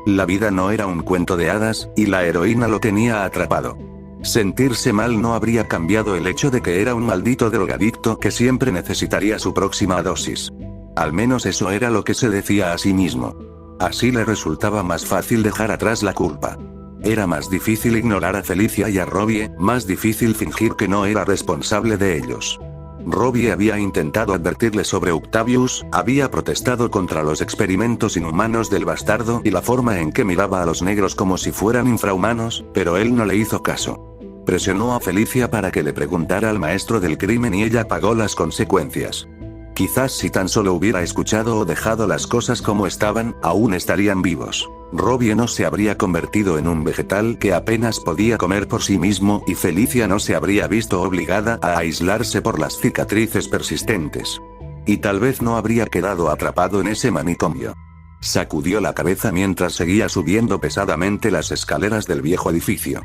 La vida no era un cuento de hadas, y la heroína lo tenía atrapado. Sentirse mal no habría cambiado el hecho de que era un maldito drogadicto que siempre necesitaría su próxima dosis. Al menos eso era lo que se decía a sí mismo. Así le resultaba más fácil dejar atrás la culpa. Era más difícil ignorar a Felicia y a Robbie, más difícil fingir que no era responsable de ellos. Robbie había intentado advertirle sobre Octavius, había protestado contra los experimentos inhumanos del bastardo y la forma en que miraba a los negros como si fueran infrahumanos, pero él no le hizo caso. Presionó a Felicia para que le preguntara al maestro del crimen y ella pagó las consecuencias. Quizás si tan solo hubiera escuchado o dejado las cosas como estaban, aún estarían vivos. Robbie no se habría convertido en un vegetal que apenas podía comer por sí mismo y Felicia no se habría visto obligada a aislarse por las cicatrices persistentes. Y tal vez no habría quedado atrapado en ese manicomio. Sacudió la cabeza mientras seguía subiendo pesadamente las escaleras del viejo edificio.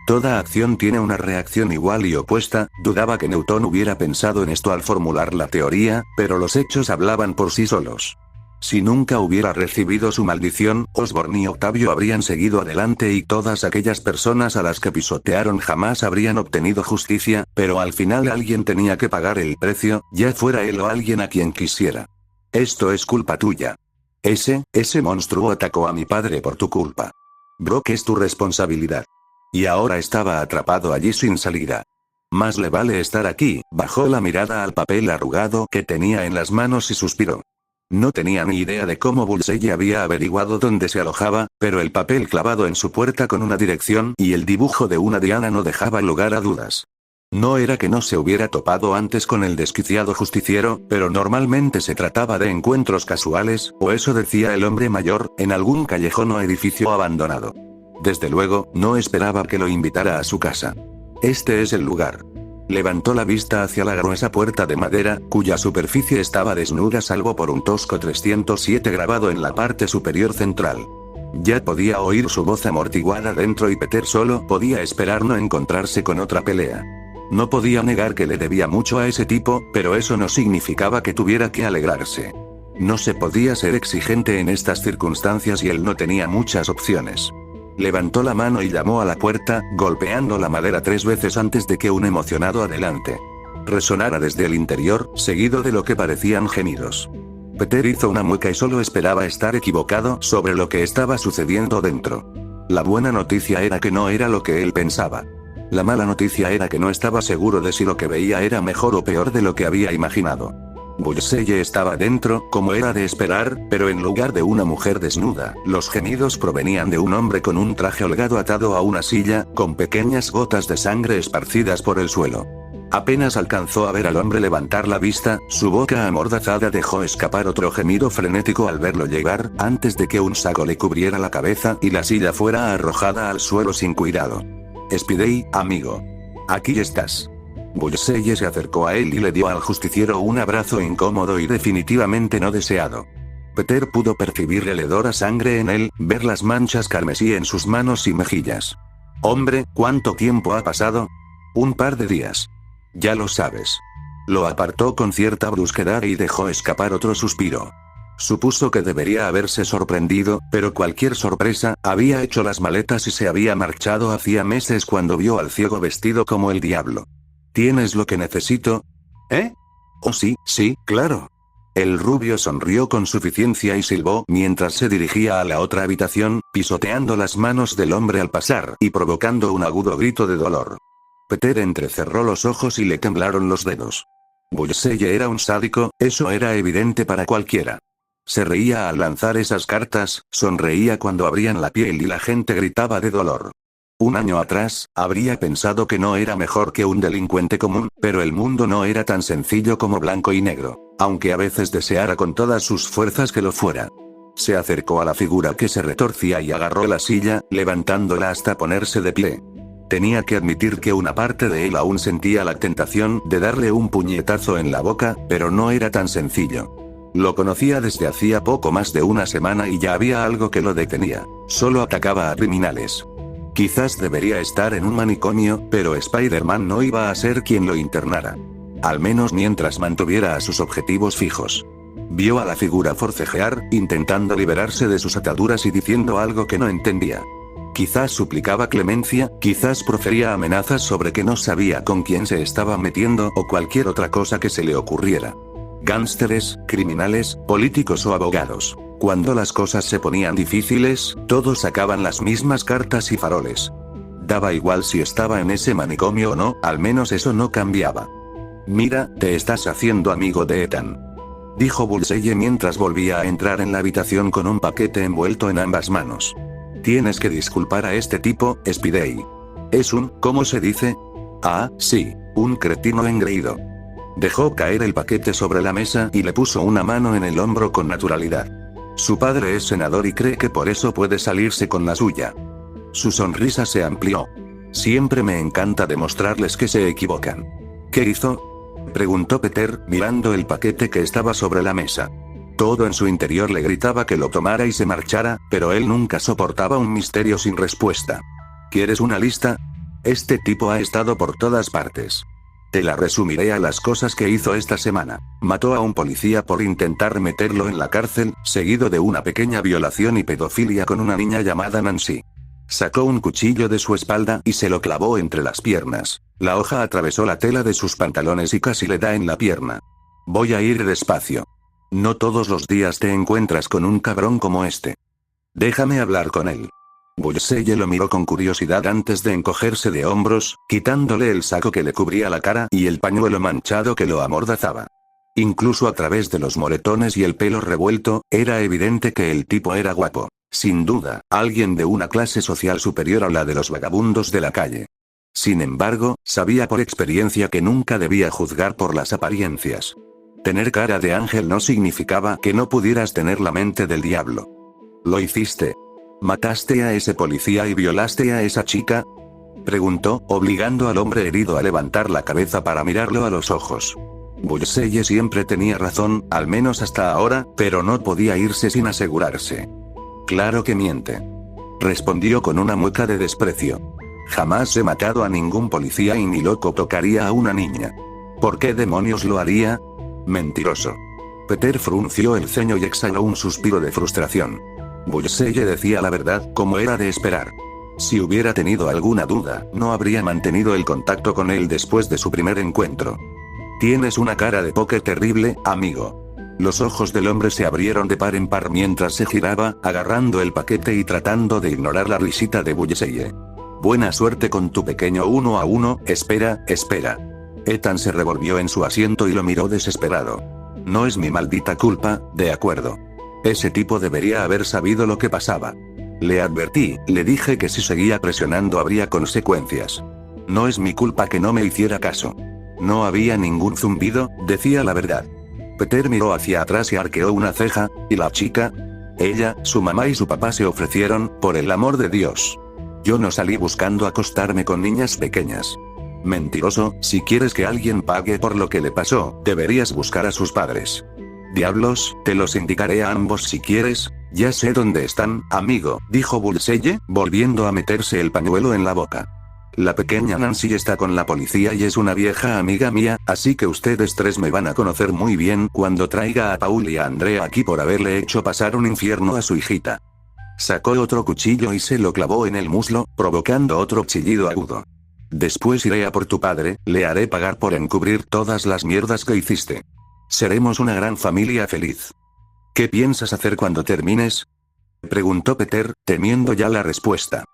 Toda acción tiene una reacción igual y opuesta, dudaba que Newton hubiera pensado en esto al formular la teoría, pero los hechos hablaban por sí solos. Si nunca hubiera recibido su maldición, Osborn y Octavio habrían seguido adelante y todas aquellas personas a las que pisotearon jamás habrían obtenido justicia, pero al final alguien tenía que pagar el precio, ya fuera él o alguien a quien quisiera. Esto es culpa tuya. Ese monstruo atacó a mi padre por tu culpa. Brock, es tu responsabilidad. Y ahora estaba atrapado allí sin salida. Más le vale estar aquí, bajó la mirada al papel arrugado que tenía en las manos y suspiró. No tenía ni idea de cómo Bullseye había averiguado dónde se alojaba, pero el papel clavado en su puerta con una dirección y el dibujo de una diana no dejaba lugar a dudas. No era que no se hubiera topado antes con el desquiciado justiciero, pero normalmente se trataba de encuentros casuales, o eso decía el hombre mayor, en algún callejón o edificio abandonado. Desde luego, no esperaba que lo invitara a su casa. Este es el lugar. Levantó la vista hacia la gruesa puerta de madera, cuya superficie estaba desnuda salvo por un tosco 307 grabado en la parte superior central. Ya podía oír su voz amortiguada dentro y Peter solo podía esperar no encontrarse con otra pelea. No podía negar que le debía mucho a ese tipo, pero eso no significaba que tuviera que alegrarse. No se podía ser exigente en estas circunstancias y él no tenía muchas opciones. Levantó la mano y llamó a la puerta, golpeando la madera 3 veces antes de que un emocionado adelante resonara desde el interior, seguido de lo que parecían gemidos. Peter hizo una mueca y solo esperaba estar equivocado sobre lo que estaba sucediendo dentro. La buena noticia era que no era lo que él pensaba. La mala noticia era que no estaba seguro de si lo que veía era mejor o peor de lo que había imaginado. Bullseye estaba dentro, como era de esperar, pero en lugar de una mujer desnuda, los gemidos provenían de un hombre con un traje holgado atado a una silla, con pequeñas gotas de sangre esparcidas por el suelo. Apenas alcanzó a ver al hombre levantar la vista, su boca amordazada dejó escapar otro gemido frenético al verlo llegar, antes de que un saco le cubriera la cabeza y la silla fuera arrojada al suelo sin cuidado. Spidey, amigo. Aquí estás. Bullseye se acercó a él y le dio al justiciero un abrazo incómodo y definitivamente no deseado. Peter pudo percibir el hedor a sangre en él, ver las manchas carmesí en sus manos y mejillas. Hombre, ¿cuánto tiempo ha pasado? Un par de días. Ya lo sabes. Lo apartó con cierta brusquedad y dejó escapar otro suspiro. Supuso que debería haberse sorprendido, pero cualquier sorpresa, había hecho las maletas y se había marchado hacía meses cuando vio al ciego vestido como el diablo. ¿Tienes lo que necesito? ¿Eh? Oh sí, claro. El rubio sonrió con suficiencia y silbó mientras se dirigía a la otra habitación, pisoteando las manos del hombre al pasar y provocando un agudo grito de dolor. Peter entrecerró los ojos y le temblaron los dedos. Bullseye era un sádico, eso era evidente para cualquiera. Se reía al lanzar esas cartas, sonreía cuando abrían la piel y la gente gritaba de dolor. Un año atrás, habría pensado que no era mejor que un delincuente común, pero el mundo no era tan sencillo como blanco y negro, aunque a veces deseara con todas sus fuerzas que lo fuera. Se acercó a la figura que se retorcía y agarró la silla, levantándola hasta ponerse de pie. Tenía que admitir que una parte de él aún sentía la tentación de darle un puñetazo en la boca, pero no era tan sencillo. Lo conocía desde hacía poco más de una semana y ya había algo que lo detenía. Solo atacaba a criminales. Quizás debería estar en un manicomio, pero Spider-Man no iba a ser quien lo internara. Al menos mientras mantuviera a sus objetivos fijos. Vio a la figura forcejear, intentando liberarse de sus ataduras y diciendo algo que no entendía. Quizás suplicaba clemencia, quizás profería amenazas sobre que no sabía con quién se estaba metiendo o cualquier otra cosa que se le ocurriera. Gánsteres, criminales, políticos o abogados. Cuando las cosas se ponían difíciles, todos sacaban las mismas cartas y faroles. Daba igual si estaba en ese manicomio o no, al menos eso no cambiaba. Mira, te estás haciendo amigo de Ethan. Dijo Bullseye mientras volvía a entrar en la habitación con un paquete envuelto en ambas manos. Tienes que disculpar a este tipo, Spidey. Es ¿cómo se dice? Ah, sí, un cretino engreído. Dejó caer el paquete sobre la mesa y le puso una mano en el hombro con naturalidad. Su padre es senador y cree que por eso puede salirse con la suya. Su sonrisa se amplió. Siempre me encanta demostrarles que se equivocan. ¿Qué hizo? Preguntó Peter, mirando el paquete que estaba sobre la mesa. Todo en su interior le gritaba que lo tomara y se marchara, pero él nunca soportaba un misterio sin respuesta. ¿Quieres una lista? Este tipo ha estado por todas partes. Te la resumiré a las cosas que hizo esta semana. Mató a un policía por intentar meterlo en la cárcel, seguido de una pequeña violación y pedofilia con una niña llamada Nancy. Sacó un cuchillo de su espalda y se lo clavó entre las piernas. La hoja atravesó la tela de sus pantalones y casi le da en la pierna. Voy a ir despacio. No todos los días te encuentras con un cabrón como este. Déjame hablar con él. Bullseye lo miró con curiosidad antes de encogerse de hombros, quitándole el saco que le cubría la cara y el pañuelo manchado que lo amordazaba. Incluso a través de los moretones y el pelo revuelto, era evidente que el tipo era guapo. Sin duda, alguien de una clase social superior a la de los vagabundos de la calle. Sin embargo, sabía por experiencia que nunca debía juzgar por las apariencias. Tener cara de ángel no significaba que no pudieras tener la mente del diablo. ¿Lo hiciste? ¿Mataste a ese policía y violaste a esa chica? Preguntó, obligando al hombre herido a levantar la cabeza para mirarlo a los ojos. Bullseye siempre tenía razón, al menos hasta ahora, pero no podía irse sin asegurarse. Claro que miente. Respondió con una mueca de desprecio. Jamás he matado a ningún policía y ni loco tocaría a una niña. ¿Por qué demonios lo haría? Mentiroso. Peter frunció el ceño y exhaló un suspiro de frustración. Bullseye decía la verdad, como era de esperar. Si hubiera tenido alguna duda, no habría mantenido el contacto con él después de su primer encuentro. Tienes una cara de póker terrible, amigo. Los ojos del hombre se abrieron de par en par mientras se giraba, agarrando el paquete y tratando de ignorar la risita de Bullseye. Buena suerte con tu pequeño 1 a 1, espera. Ethan se revolvió en su asiento y lo miró desesperado. No es mi maldita culpa, de acuerdo. Ese tipo debería haber sabido lo que pasaba. Le advertí, le dije que si seguía presionando habría consecuencias. No es mi culpa que no me hiciera caso. No había ningún zumbido, decía la verdad. Peter miró hacia atrás y arqueó una ceja. ¿Y la chica? Ella, su mamá y su papá se ofrecieron, por el amor de Dios. Yo no salí buscando acostarme con niñas pequeñas. Mentiroso, si quieres que alguien pague por lo que le pasó, deberías buscar a sus padres. Diablos, te los indicaré a ambos si quieres. Ya sé dónde están, amigo, dijo Bullseye, volviendo a meterse el pañuelo en la boca. La pequeña Nancy está con la policía y es una vieja amiga mía, así que ustedes tres me van a conocer muy bien cuando traiga a Paul y a Andrea aquí por haberle hecho pasar un infierno a su hijita. Sacó otro cuchillo y se lo clavó en el muslo, provocando otro chillido agudo. Después iré a por tu padre, le haré pagar por encubrir todas las mierdas que hiciste. Seremos una gran familia feliz. ¿Qué piensas hacer cuando termines? Preguntó Peter, temiendo ya la respuesta.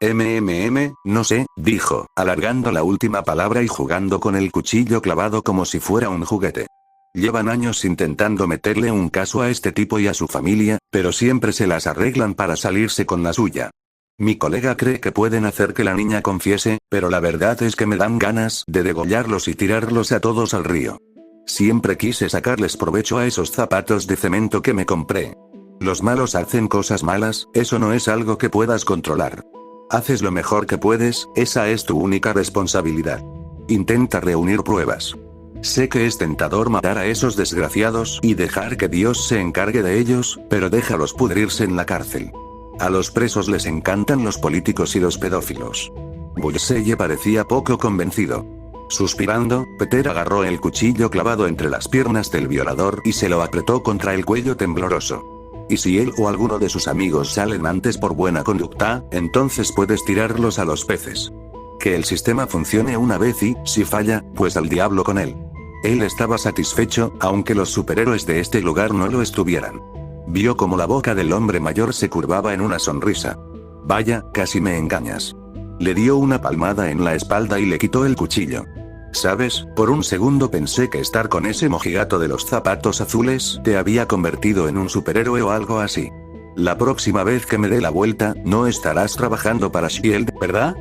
No sé, dijo, alargando la última palabra y jugando con el cuchillo clavado como si fuera un juguete. Llevan años intentando meterle un caso a este tipo y a su familia, pero siempre se las arreglan para salirse con la suya. Mi colega cree que pueden hacer que la niña confiese, pero la verdad es que me dan ganas de degollarlos y tirarlos a todos al río. Siempre quise sacarles provecho a esos zapatos de cemento que me compré. Los malos hacen cosas malas, eso no es algo que puedas controlar. Haces lo mejor que puedes, esa es tu única responsabilidad. Intenta reunir pruebas. Sé que es tentador matar a esos desgraciados y dejar que Dios se encargue de ellos, pero déjalos pudrirse en la cárcel. A los presos les encantan los políticos y los pedófilos. Bullseye parecía poco convencido. Suspirando, Peter agarró el cuchillo clavado entre las piernas del violador y se lo apretó contra el cuello tembloroso. Y si él o alguno de sus amigos salen antes por buena conducta, entonces puedes tirarlos a los peces. Que el sistema funcione una vez y, si falla, pues al diablo con él. Él estaba satisfecho, aunque los superhéroes de este lugar no lo estuvieran. Vio como la boca del hombre mayor se curvaba en una sonrisa. Vaya, casi me engañas. Le dio una palmada en la espalda y le quitó el cuchillo. ¿Sabes? Por un segundo pensé que estar con ese mojigato de los zapatos azules te había convertido en un superhéroe o algo así. La próxima vez que me dé la vuelta, no estarás trabajando para Shield, ¿verdad?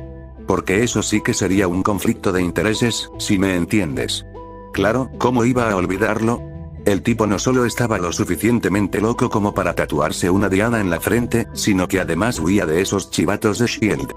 Porque eso sí que sería un conflicto de intereses, si me entiendes. Claro, ¿cómo iba a olvidarlo? El tipo no solo estaba lo suficientemente loco como para tatuarse una diana en la frente, sino que además huía de esos chivatos de Shield.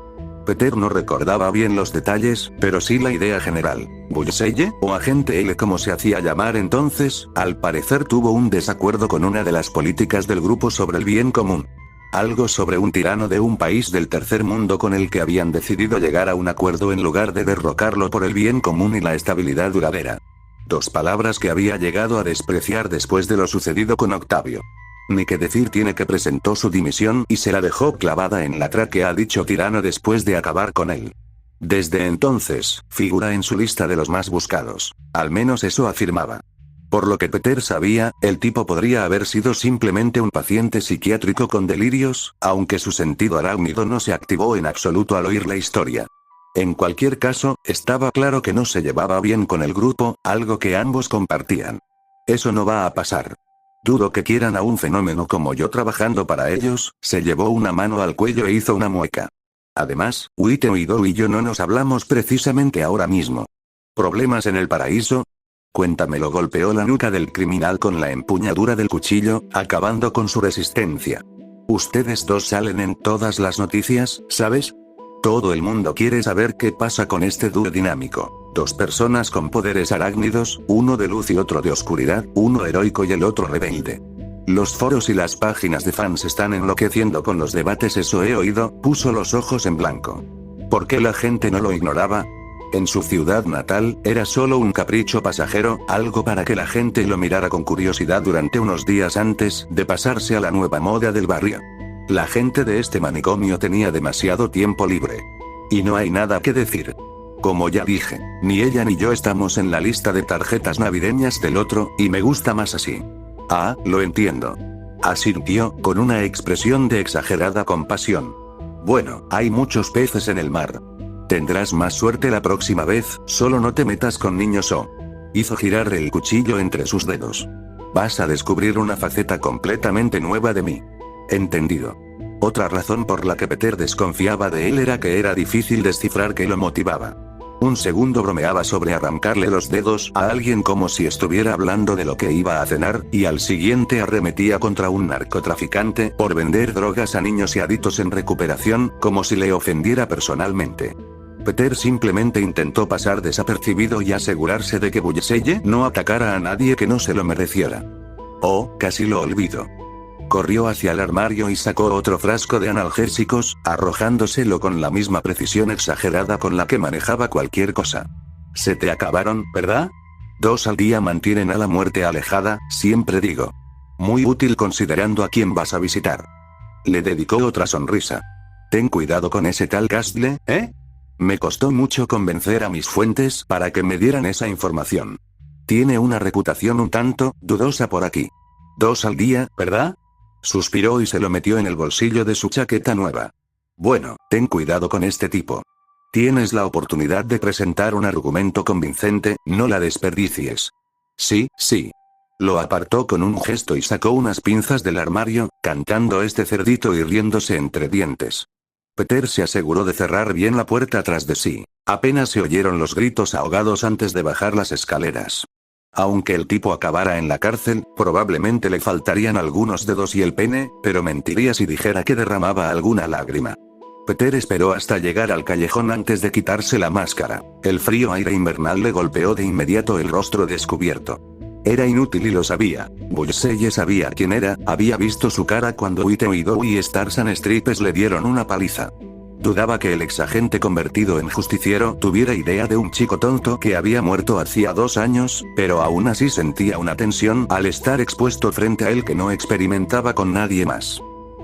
Peter no recordaba bien los detalles, pero sí la idea general. Bullseye, o agente L como se hacía llamar entonces, al parecer tuvo un desacuerdo con una de las políticas del grupo sobre el bien común. Algo sobre un tirano de un país del tercer mundo con el que habían decidido llegar a un acuerdo en lugar de derrocarlo por el bien común y la estabilidad duradera. Dos palabras que había llegado a despreciar después de lo sucedido con Octavio. Ni que decir tiene que presentó su dimisión y se la dejó clavada en la tráquea a dicho tirano después de acabar con él. Desde entonces, figura en su lista de los más buscados. Al menos eso afirmaba. Por lo que Peter sabía, el tipo podría haber sido simplemente un paciente psiquiátrico con delirios, aunque su sentido arácnido no se activó en absoluto al oír la historia. En cualquier caso, estaba claro que no se llevaba bien con el grupo, algo que ambos compartían. Eso no va a pasar. Dudo que quieran a un fenómeno como yo trabajando para ellos. Se llevó una mano al cuello e hizo una mueca. Además, Whitney y yo no nos hablamos precisamente ahora mismo. ¿Problemas en el paraíso? Cuéntamelo. Golpeó la nuca del criminal con la empuñadura del cuchillo, acabando con su resistencia. Ustedes dos salen en todas las noticias, ¿sabes? Todo el mundo quiere saber qué pasa con este dúo dinámico. Dos personas con poderes arácnidos, uno de luz y otro de oscuridad, uno heroico y el otro rebelde. Los foros y las páginas de fans están enloqueciendo con los debates. Eso he oído. Puso los ojos en blanco. ¿Por qué la gente no lo ignoraba? En su ciudad natal, era solo un capricho pasajero, algo para que la gente lo mirara con curiosidad durante unos días antes de pasarse a la nueva moda del barrio. La gente de este manicomio tenía demasiado tiempo libre. Y no hay nada que decir. Como ya dije, ni ella ni yo estamos en la lista de tarjetas navideñas del otro, y me gusta más así. Ah, lo entiendo. Asintió, con una expresión de exagerada compasión. Bueno, hay muchos peces en el mar. Tendrás más suerte la próxima vez, solo no te metas con niños o... Hizo girar el cuchillo entre sus dedos. Vas a descubrir una faceta completamente nueva de mí. Entendido. Otra razón por la que Peter desconfiaba de él era que era difícil descifrar qué lo motivaba. Un segundo bromeaba sobre arrancarle los dedos a alguien como si estuviera hablando de lo que iba a cenar, y al siguiente arremetía contra un narcotraficante por vender drogas a niños y adictos en recuperación, como si le ofendiera personalmente. Peter simplemente intentó pasar desapercibido y asegurarse de que Bullseye no atacara a nadie que no se lo mereciera. Oh, casi lo olvido. Corrió hacia el armario y sacó otro frasco de analgésicos, arrojándoselo con la misma precisión exagerada con la que manejaba cualquier cosa. Se te acabaron, ¿verdad? 2 al día mantienen a la muerte alejada, siempre digo. Muy útil considerando a quién vas a visitar. Le dedicó otra sonrisa. Ten cuidado con ese tal Castle, ¿eh? Me costó mucho convencer a mis fuentes para que me dieran esa información. Tiene una reputación un tanto dudosa por aquí. 2 al día, ¿verdad? Suspiró y se lo metió en el bolsillo de su chaqueta nueva. Bueno, ten cuidado con este tipo. Tienes la oportunidad de presentar un argumento convincente, no la desperdicies. Sí, sí. Lo apartó con un gesto y sacó unas pinzas del armario, cantando este cerdito y riéndose entre dientes. Peter se aseguró de cerrar bien la puerta tras de sí. Apenas se oyeron los gritos ahogados antes de bajar las escaleras. Aunque el tipo acabara en la cárcel, probablemente le faltarían algunos dedos y el pene, pero mentiría si dijera que derramaba alguna lágrima. Peter esperó hasta llegar al callejón antes de quitarse la máscara. El frío aire invernal le golpeó de inmediato el rostro descubierto. Era inútil y lo sabía. Bullseye sabía quién era, había visto su cara cuando Whitney y Starsky Stripes le dieron una paliza. Dudaba que el exagente convertido en justiciero tuviera idea de un chico tonto que había muerto hacía 2 años, pero aún así sentía una tensión al estar expuesto frente a él que no experimentaba con nadie más.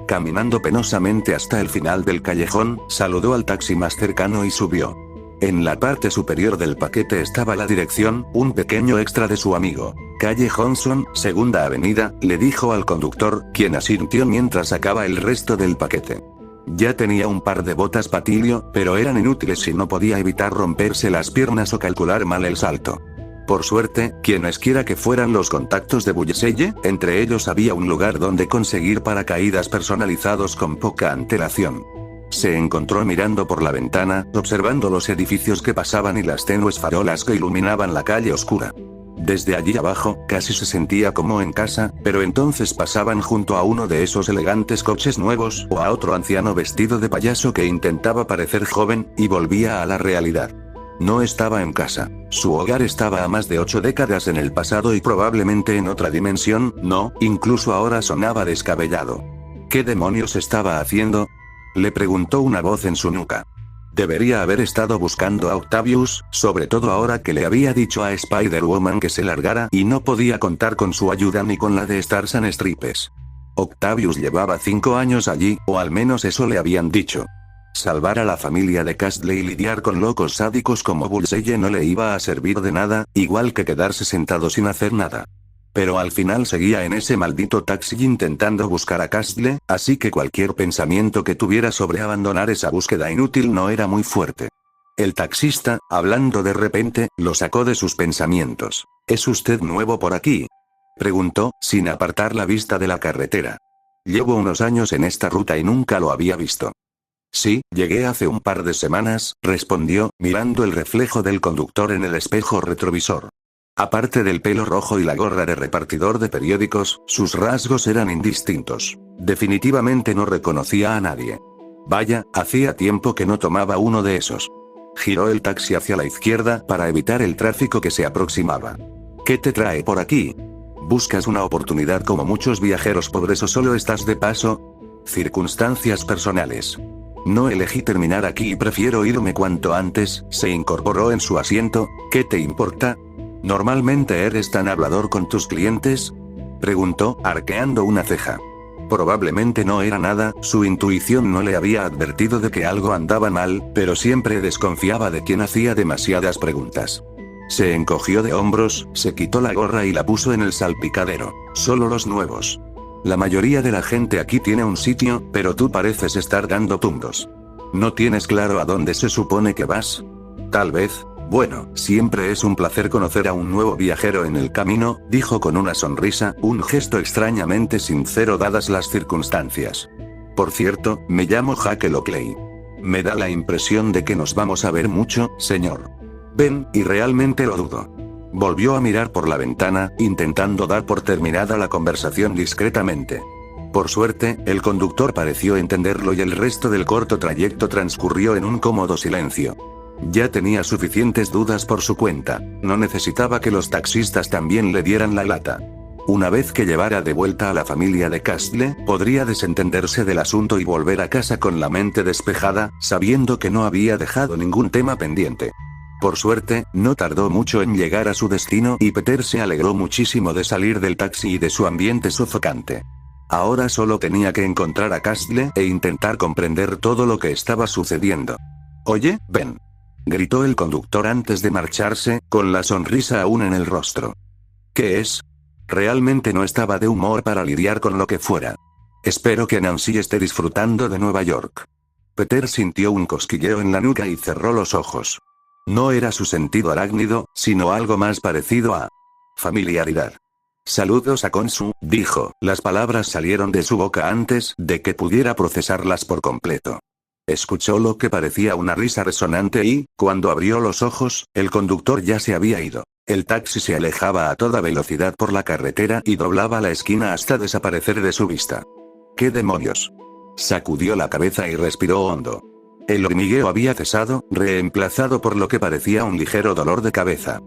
Caminando penosamente hasta el final del callejón, saludó al taxi más cercano y subió. En la parte superior del paquete estaba la dirección, un pequeño extra de su amigo. Calle Johnson, Segunda Avenida, le dijo al conductor, quien asintió mientras sacaba el resto del paquete. Ya tenía un par de botas patillo, pero eran inútiles si no podía evitar romperse las piernas o calcular mal el salto. Por suerte, quienesquiera que fueran los contactos de Bullseye, entre ellos había un lugar donde conseguir paracaídas personalizados con poca antelación. Se encontró mirando por la ventana, observando los edificios que pasaban y las tenues farolas que iluminaban la calle oscura. Desde allí abajo, casi se sentía como en casa, pero entonces pasaban junto a uno de esos elegantes coches nuevos, o a otro anciano vestido de payaso que intentaba parecer joven, y volvía a la realidad. No estaba en casa. Su hogar estaba a más de 8 décadas en el pasado y probablemente en otra dimensión, no, incluso ahora sonaba descabellado. ¿Qué demonios estaba haciendo? Le preguntó una voz en su nuca. Debería haber estado buscando a Octavius, sobre todo ahora que le había dicho a Spider-Woman que se largara y no podía contar con su ayuda ni con la de Starsky Stripes. Octavius llevaba 5 años allí, o al menos eso le habían dicho. Salvar a la familia de Castley y lidiar con locos sádicos como Bullseye no le iba a servir de nada, igual que quedarse sentado sin hacer nada. Pero al final seguía en ese maldito taxi intentando buscar a Castle, así que cualquier pensamiento que tuviera sobre abandonar esa búsqueda inútil no era muy fuerte. El taxista, hablando de repente, lo sacó de sus pensamientos. ¿Es usted nuevo por aquí?, preguntó, sin apartar la vista de la carretera. Llevo unos años en esta ruta y nunca lo había visto. Sí, llegué hace un par de semanas, respondió, mirando el reflejo del conductor en el espejo retrovisor. Aparte del pelo rojo y la gorra de repartidor de periódicos, sus rasgos eran indistintos. Definitivamente no reconocía a nadie. Vaya, hacía tiempo que no tomaba uno de esos. Giró el taxi hacia la izquierda para evitar el tráfico que se aproximaba. ¿Qué te trae por aquí? ¿Buscas una oportunidad como muchos viajeros pobres o solo estás de paso? Circunstancias personales. No elegí terminar aquí y prefiero irme cuanto antes, se incorporó en su asiento. ¿Qué te importa? ¿Normalmente eres tan hablador con tus clientes?, preguntó, arqueando una ceja. Probablemente no era nada, su intuición no le había advertido de que algo andaba mal, pero siempre desconfiaba de quien hacía demasiadas preguntas. Se encogió de hombros, se quitó la gorra y la puso en el salpicadero. Solo los nuevos. La mayoría de la gente aquí tiene un sitio, pero tú pareces estar dando tumbos. ¿No tienes claro a dónde se supone que vas? Tal vez. Bueno, siempre es un placer conocer a un nuevo viajero en el camino, dijo con una sonrisa, un gesto extrañamente sincero dadas las circunstancias. Por cierto, me llamo Jake Lockley. Me da la impresión de que nos vamos a ver mucho, señor. Ven, y realmente lo dudo. Volvió a mirar por la ventana, intentando dar por terminada la conversación discretamente. Por suerte, el conductor pareció entenderlo y el resto del corto trayecto transcurrió en un cómodo silencio. Ya tenía suficientes dudas por su cuenta, no necesitaba que los taxistas también le dieran la lata. Una vez que llevara de vuelta a la familia de Castle, podría desentenderse del asunto y volver a casa con la mente despejada, sabiendo que no había dejado ningún tema pendiente. Por suerte, no tardó mucho en llegar a su destino y Peter se alegró muchísimo de salir del taxi y de su ambiente sofocante. Ahora solo tenía que encontrar a Castle e intentar comprender todo lo que estaba sucediendo. Oye, Ben. Gritó el conductor antes de marcharse, con la sonrisa aún en el rostro. ¿Qué es? Realmente no estaba de humor para lidiar con lo que fuera. Espero que Nancy esté disfrutando de Nueva York. Peter sintió un cosquilleo en la nuca y cerró los ojos. No era su sentido arácnido, sino algo más parecido a familiaridad. Saludos a Khonshu, dijo. Las palabras salieron de su boca antes de que pudiera procesarlas por completo. Escuchó lo que parecía una risa resonante y, cuando abrió los ojos, el conductor ya se había ido. El taxi se alejaba a toda velocidad por la carretera y doblaba la esquina hasta desaparecer de su vista. ¿Qué demonios? Sacudió la cabeza y respiró hondo. El hormigueo había cesado, reemplazado por lo que parecía un ligero dolor de cabeza.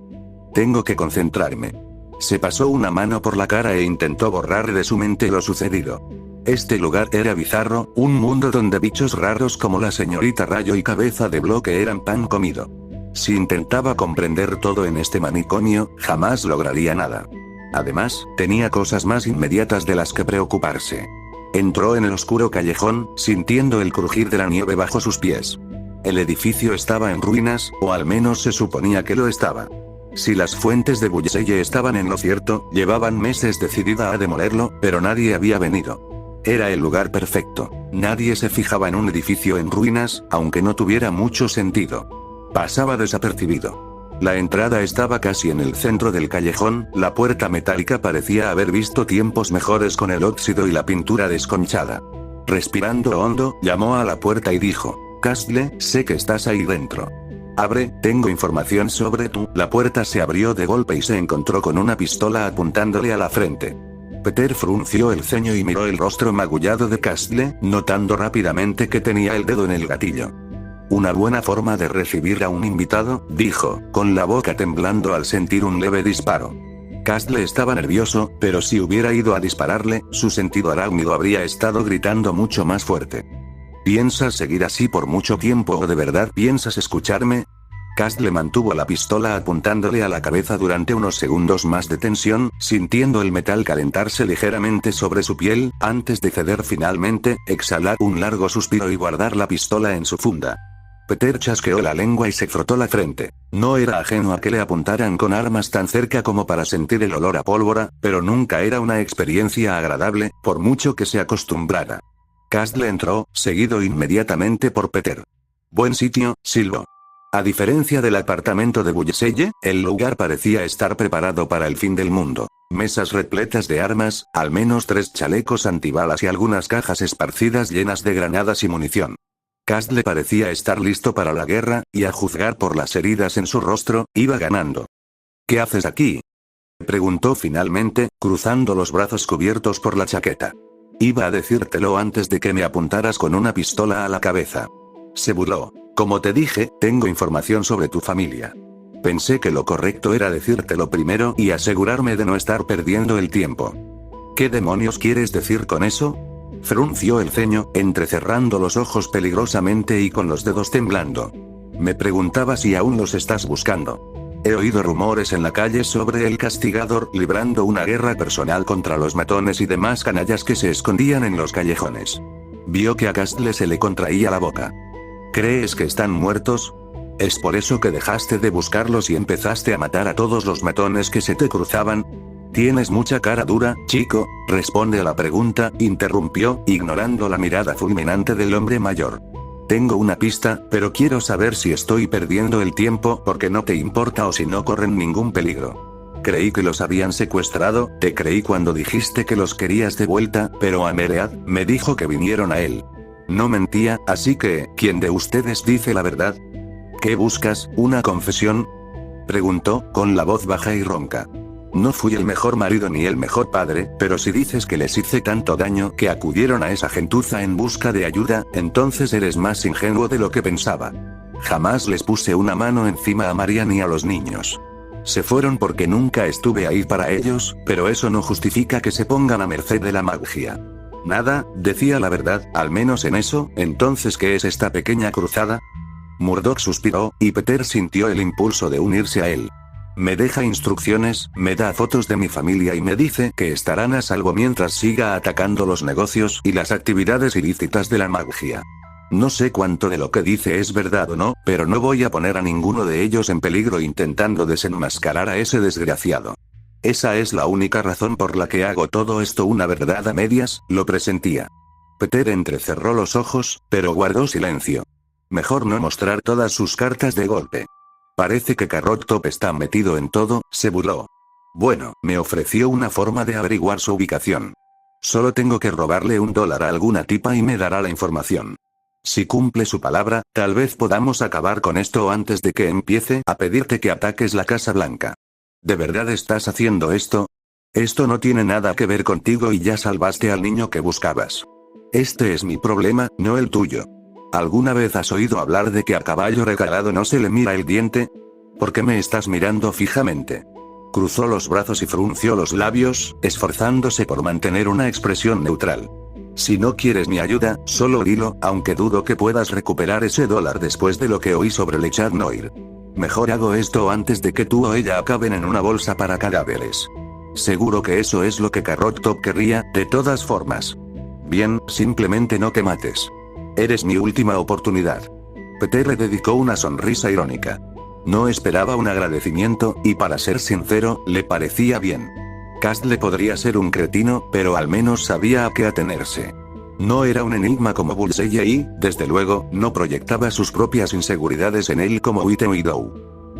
Tengo que concentrarme. Se pasó una mano por la cara e intentó borrar de su mente lo sucedido. Este lugar era bizarro, un mundo donde bichos raros como la señorita Rayo y Cabeza de Bloque eran pan comido. Si intentaba comprender todo en este manicomio, jamás lograría nada. Además, tenía cosas más inmediatas de las que preocuparse. Entró en el oscuro callejón, sintiendo el crujir de la nieve bajo sus pies. El edificio estaba en ruinas, o al menos se suponía que lo estaba. Si las fuentes de Bullseye estaban en lo cierto, llevaban meses decidida a demolerlo, pero nadie había venido. Era el lugar perfecto. Nadie se fijaba en un edificio en ruinas, aunque no tuviera mucho sentido. Pasaba desapercibido. La entrada estaba casi en el centro del callejón, la puerta metálica parecía haber visto tiempos mejores con el óxido y la pintura desconchada. Respirando hondo, llamó a la puerta y dijo: Castle, sé que estás ahí dentro. Abre, tengo información sobre tú. La puerta se abrió de golpe y se encontró con una pistola apuntándole a la frente. Peter frunció el ceño y miró el rostro magullado de Castle, notando rápidamente que tenía el dedo en el gatillo. Una buena forma de recibir a un invitado, dijo, con la boca temblando al sentir un leve disparo. Castle estaba nervioso, pero si hubiera ido a dispararle, su sentido arácnido habría estado gritando mucho más fuerte. ¿Piensas seguir así por mucho tiempo o de verdad piensas escucharme? Castle mantuvo la pistola apuntándole a la cabeza durante unos segundos más de tensión, sintiendo el metal calentarse ligeramente sobre su piel, antes de ceder finalmente, exhalar un largo suspiro y guardar la pistola en su funda. Peter chasqueó la lengua y se frotó la frente. No era ajeno a que le apuntaran con armas tan cerca como para sentir el olor a pólvora, pero nunca era una experiencia agradable, por mucho que se acostumbrara. Castle entró, seguido inmediatamente por Peter. Buen sitio, silbó. A diferencia del apartamento de Bullseye, el lugar parecía estar preparado para el fin del mundo. Mesas repletas de armas, al menos 3 chalecos antibalas y algunas cajas esparcidas llenas de granadas y munición. Castle parecía estar listo para la guerra, y a juzgar por las heridas en su rostro, iba ganando. ¿Qué haces aquí?, preguntó finalmente, cruzando los brazos cubiertos por la chaqueta. Iba a decírtelo antes de que me apuntaras con una pistola a la cabeza. Se burló. Como te dije, tengo información sobre tu familia. Pensé que lo correcto era decírtelo primero y asegurarme de no estar perdiendo el tiempo. ¿Qué demonios quieres decir con eso? Frunció el ceño, entrecerrando los ojos peligrosamente y con los dedos temblando. Me preguntaba si aún los estás buscando. He oído rumores en la calle sobre el castigador librando una guerra personal contra los matones y demás canallas que se escondían en los callejones. Vio que a Castle se le contraía la boca. ¿Crees que están muertos? ¿Es por eso que dejaste de buscarlos y empezaste a matar a todos los matones que se te cruzaban? Tienes mucha cara dura, chico, responde a la pregunta, interrumpió, ignorando la mirada fulminante del hombre mayor. Tengo una pista, pero quiero saber si estoy perdiendo el tiempo porque no te importa o si no corren ningún peligro. Creí que los habían secuestrado, te creí cuando dijiste que los querías de vuelta, pero Ameread me dijo que vinieron a él. No mentía, así que, ¿quién de ustedes dice la verdad? ¿Qué buscas, una confesión?, preguntó, con la voz baja y ronca. No fui el mejor marido ni el mejor padre, pero si dices que les hice tanto daño que acudieron a esa gentuza en busca de ayuda, entonces eres más ingenuo de lo que pensaba. Jamás les puse una mano encima a María ni a los niños. Se fueron porque nunca estuve ahí para ellos, pero eso no justifica que se pongan a merced de la magia. Nada, decía la verdad, al menos en eso. Entonces, ¿qué es esta pequeña cruzada? Murdoch suspiró, y Peter sintió el impulso de unirse a él. Me deja instrucciones, me da fotos de mi familia y me dice que estarán a salvo mientras siga atacando los negocios y las actividades ilícitas de la magia. No sé cuánto de lo que dice es verdad o no, pero no voy a poner a ninguno de ellos en peligro intentando desenmascarar a ese desgraciado. Esa es la única razón por la que hago todo esto, una verdad a medias, lo presentía. Peter entrecerró los ojos, pero guardó silencio. Mejor no mostrar todas sus cartas de golpe. Parece que Carrot Top está metido en todo, se burló. Bueno, me ofreció una forma de averiguar su ubicación. Solo tengo que robarle $1 a alguna tipa y me dará la información. Si cumple su palabra, tal vez podamos acabar con esto antes de que empiece a pedirte que ataques la Casa Blanca. ¿De verdad estás haciendo esto? Esto no tiene nada que ver contigo y ya salvaste al niño que buscabas. Este es mi problema, no el tuyo. ¿Alguna vez has oído hablar de que a caballo regalado no se le mira el diente? ¿Por qué me estás mirando fijamente? Cruzó los brazos y frunció los labios, esforzándose por mantener una expresión neutral. Si no quieres mi ayuda, solo dilo, aunque dudo que puedas recuperar ese $1 después de lo que oí sobre Lechad Noir. Mejor hago esto antes de que tú o ella acaben en una bolsa para cadáveres. Seguro que eso es lo que Carrot Top querría, de todas formas. Bien, simplemente no te mates. Eres mi última oportunidad. Peter le dedicó una sonrisa irónica. No esperaba un agradecimiento, y para ser sincero, le parecía bien. Castle podría ser un cretino, pero al menos sabía a qué atenerse. No era un enigma como Bullseye y, desde luego, no proyectaba sus propias inseguridades en él como Witten y Dow.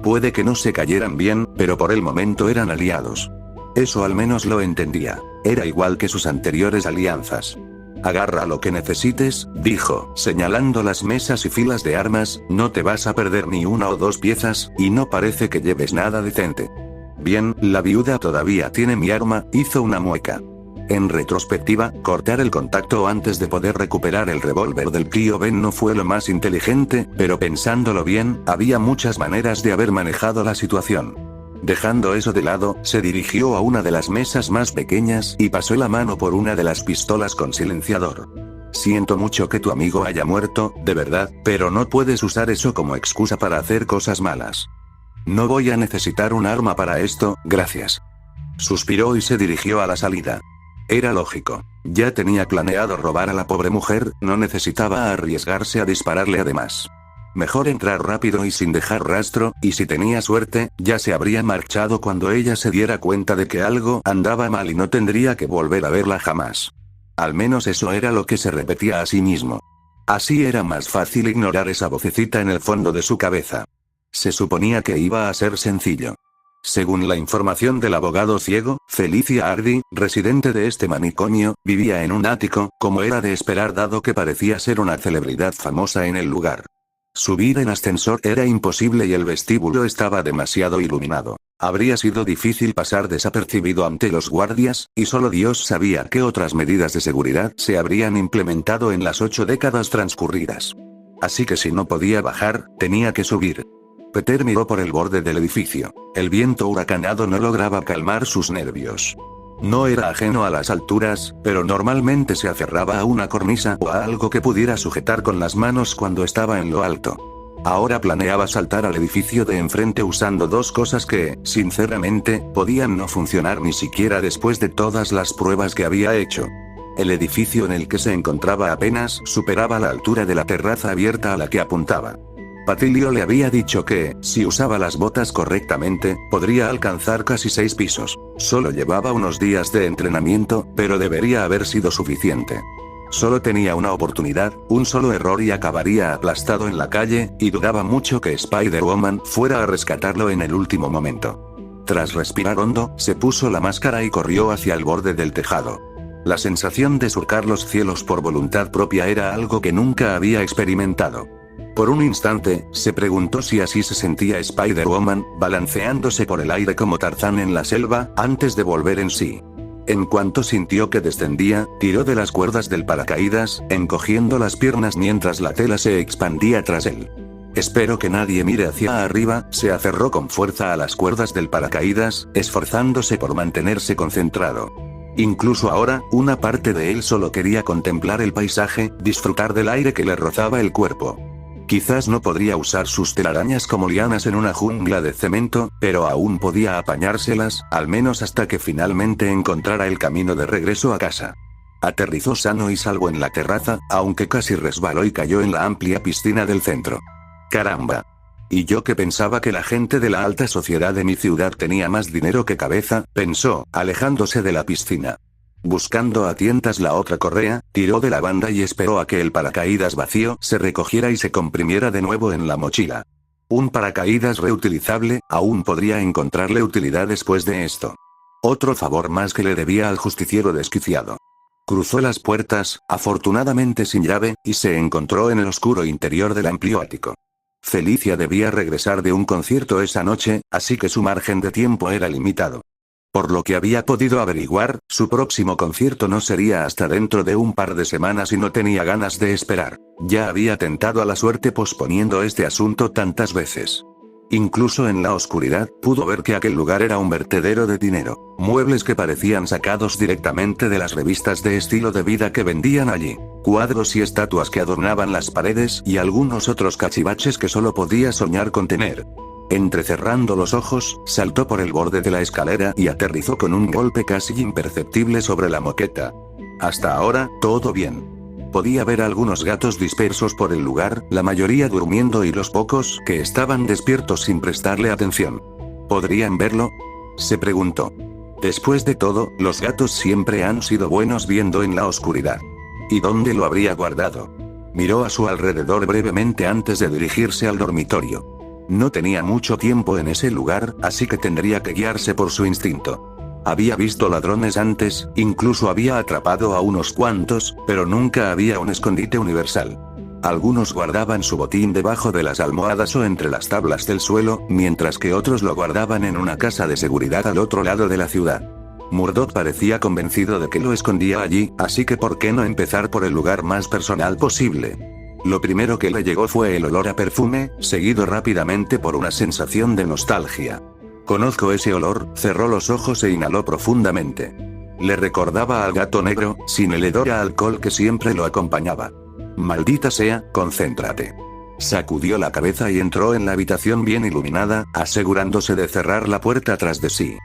Puede que no se cayeran bien, pero por el momento eran aliados. Eso al menos lo entendía. Era igual que sus anteriores alianzas. Agarra lo que necesites, dijo, señalando las mesas y filas de armas, no te vas a perder ni una o dos piezas, y no parece que lleves nada decente. Bien, la viuda todavía tiene mi arma, hizo una mueca. En retrospectiva, cortar el contacto antes de poder recuperar el revólver del tío Ben no fue lo más inteligente, pero pensándolo bien, había muchas maneras de haber manejado la situación. Dejando eso de lado, se dirigió a una de las mesas más pequeñas y pasó la mano por una de las pistolas con silenciador. Siento mucho que tu amigo haya muerto, de verdad, pero no puedes usar eso como excusa para hacer cosas malas. No voy a necesitar un arma para esto, gracias. Suspiró y se dirigió a la salida. Era lógico. Ya tenía planeado robar a la pobre mujer, no necesitaba arriesgarse a dispararle además. Mejor entrar rápido y sin dejar rastro, y si tenía suerte, ya se habría marchado cuando ella se diera cuenta de que algo andaba mal y no tendría que volver a verla jamás. Al menos eso era lo que se repetía a sí mismo. Así era más fácil ignorar esa vocecita en el fondo de su cabeza. Se suponía que iba a ser sencillo. Según la información del abogado ciego, Felicia Hardy, residente de este manicomio, vivía en un ático, como era de esperar dado que parecía ser una celebridad famosa en el lugar. Subir en ascensor era imposible y el vestíbulo estaba demasiado iluminado. Habría sido difícil pasar desapercibido ante los guardias, y solo Dios sabía qué otras medidas de seguridad se habrían implementado en las 8 décadas transcurridas. Así que si no podía bajar, tenía que subir. Peter miró por el borde del edificio. El viento huracanado no lograba calmar sus nervios. No era ajeno a las alturas, pero normalmente se aferraba a una cornisa o a algo que pudiera sujetar con las manos cuando estaba en lo alto. Ahora planeaba saltar al edificio de enfrente usando dos cosas que, sinceramente, podían no funcionar ni siquiera después de todas las pruebas que había hecho. El edificio en el que se encontraba apenas superaba la altura de la terraza abierta a la que apuntaba. Patilio le había dicho que, si usaba las botas correctamente, podría alcanzar casi 6 pisos. Solo llevaba unos días de entrenamiento, pero debería haber sido suficiente. Solo tenía una oportunidad, un solo error y acabaría aplastado en la calle, y dudaba mucho que Spider-Woman fuera a rescatarlo en el último momento. Tras respirar hondo, se puso la máscara y corrió hacia el borde del tejado. La sensación de surcar los cielos por voluntad propia era algo que nunca había experimentado. Por un instante, se preguntó si así se sentía Spider-Woman, balanceándose por el aire como Tarzán en la selva, antes de volver en sí. En cuanto sintió que descendía, tiró de las cuerdas del paracaídas, encogiendo las piernas mientras la tela se expandía tras él. Espero que nadie mire hacia arriba, se aferró con fuerza a las cuerdas del paracaídas, esforzándose por mantenerse concentrado. Incluso ahora, una parte de él solo quería contemplar el paisaje, disfrutar del aire que le rozaba el cuerpo. Quizás no podría usar sus telarañas como lianas en una jungla de cemento, pero aún podía apañárselas, al menos hasta que finalmente encontrara el camino de regreso a casa. Aterrizó sano y salvo en la terraza, aunque casi resbaló y cayó en la amplia piscina del centro. ¡Caramba! Y yo que pensaba que la gente de la alta sociedad de mi ciudad tenía más dinero que cabeza, pensó, alejándose de la piscina. Buscando a tientas la otra correa, tiró de la banda y esperó a que el paracaídas vacío se recogiera y se comprimiera de nuevo en la mochila. Un paracaídas reutilizable, aún podría encontrarle utilidad después de esto. Otro favor más que le debía al justiciero desquiciado. Cruzó las puertas, afortunadamente sin llave, y se encontró en el oscuro interior del amplio ático. Felicia debía regresar de un concierto esa noche, así que su margen de tiempo era limitado. Por lo que había podido averiguar, su próximo concierto no sería hasta dentro de un par de semanas y no tenía ganas de esperar. Ya había tentado a la suerte posponiendo este asunto tantas veces. Incluso en la oscuridad, pudo ver que aquel lugar era un vertedero de dinero. Muebles que parecían sacados directamente de las revistas de estilo de vida que vendían allí. Cuadros y estatuas que adornaban las paredes y algunos otros cachivaches que solo podía soñar con tener. Entrecerrando los ojos, saltó por el borde de la escalera y aterrizó con un golpe casi imperceptible sobre la moqueta. Hasta ahora, todo bien. Podía ver algunos gatos dispersos por el lugar, la mayoría durmiendo y los pocos que estaban despiertos sin prestarle atención. ¿Podrían verlo?, se preguntó. Después de todo, los gatos siempre han sido buenos viendo en la oscuridad. ¿Y dónde lo habría guardado? Miró a su alrededor brevemente antes de dirigirse al dormitorio. No tenía mucho tiempo en ese lugar, así que tendría que guiarse por su instinto. Había visto ladrones antes, incluso había atrapado a unos cuantos, pero nunca había un escondite universal. Algunos guardaban su botín debajo de las almohadas o entre las tablas del suelo, mientras que otros lo guardaban en una casa de seguridad al otro lado de la ciudad. Murdoch parecía convencido de que lo escondía allí, así que ¿por qué no empezar por el lugar más personal posible? Lo primero que le llegó fue el olor a perfume, seguido rápidamente por una sensación de nostalgia. Conozco ese olor, cerró los ojos e inhaló profundamente. Le recordaba al gato negro, sin el hedor a alcohol que siempre lo acompañaba. Maldita sea, concéntrate. Sacudió la cabeza y entró en la habitación bien iluminada, asegurándose de cerrar la puerta tras de sí.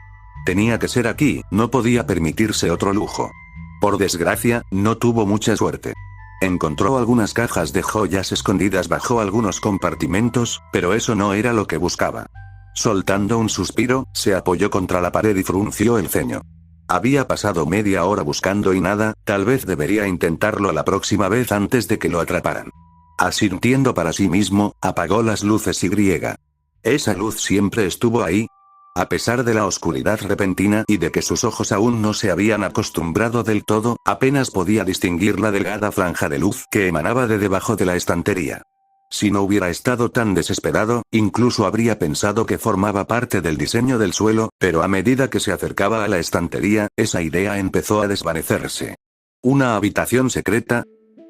Tenía que ser aquí, no podía permitirse otro lujo. Por desgracia, no tuvo mucha suerte. Encontró algunas cajas de joyas escondidas bajo algunos compartimentos, pero eso no era lo que buscaba. Soltando un suspiro, se apoyó contra la pared y frunció el ceño. Había pasado media hora buscando y nada, tal vez debería intentarlo la próxima vez antes de que lo atraparan. Asintiendo para sí mismo, apagó las luces y griega. Esa luz siempre estuvo ahí. A pesar de la oscuridad repentina y de que sus ojos aún no se habían acostumbrado del todo, apenas podía distinguir la delgada franja de luz que emanaba de debajo de la estantería. Si no hubiera estado tan desesperado, incluso habría pensado que formaba parte del diseño del suelo, pero a medida que se acercaba a la estantería, esa idea empezó a desvanecerse. ¿Una habitación secreta?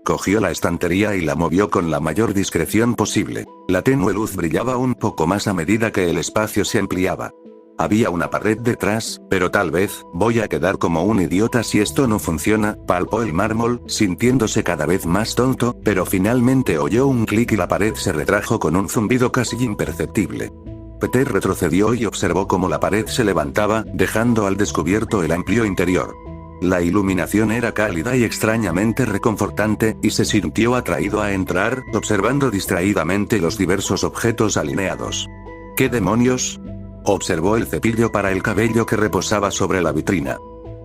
Cogió la estantería y la movió con la mayor discreción posible. La tenue luz brillaba un poco más a medida que el espacio se ampliaba. Había una pared detrás, pero tal vez, voy a quedar como un idiota si esto no funciona, palpó el mármol, sintiéndose cada vez más tonto, pero finalmente oyó un clic y la pared se retrajo con un zumbido casi imperceptible. Peter retrocedió y observó cómo la pared se levantaba, dejando al descubierto el amplio interior. La iluminación era cálida y extrañamente reconfortante, y se sintió atraído a entrar, observando distraídamente los diversos objetos alineados. ¿Qué demonios?, observó el cepillo para el cabello que reposaba sobre la vitrina.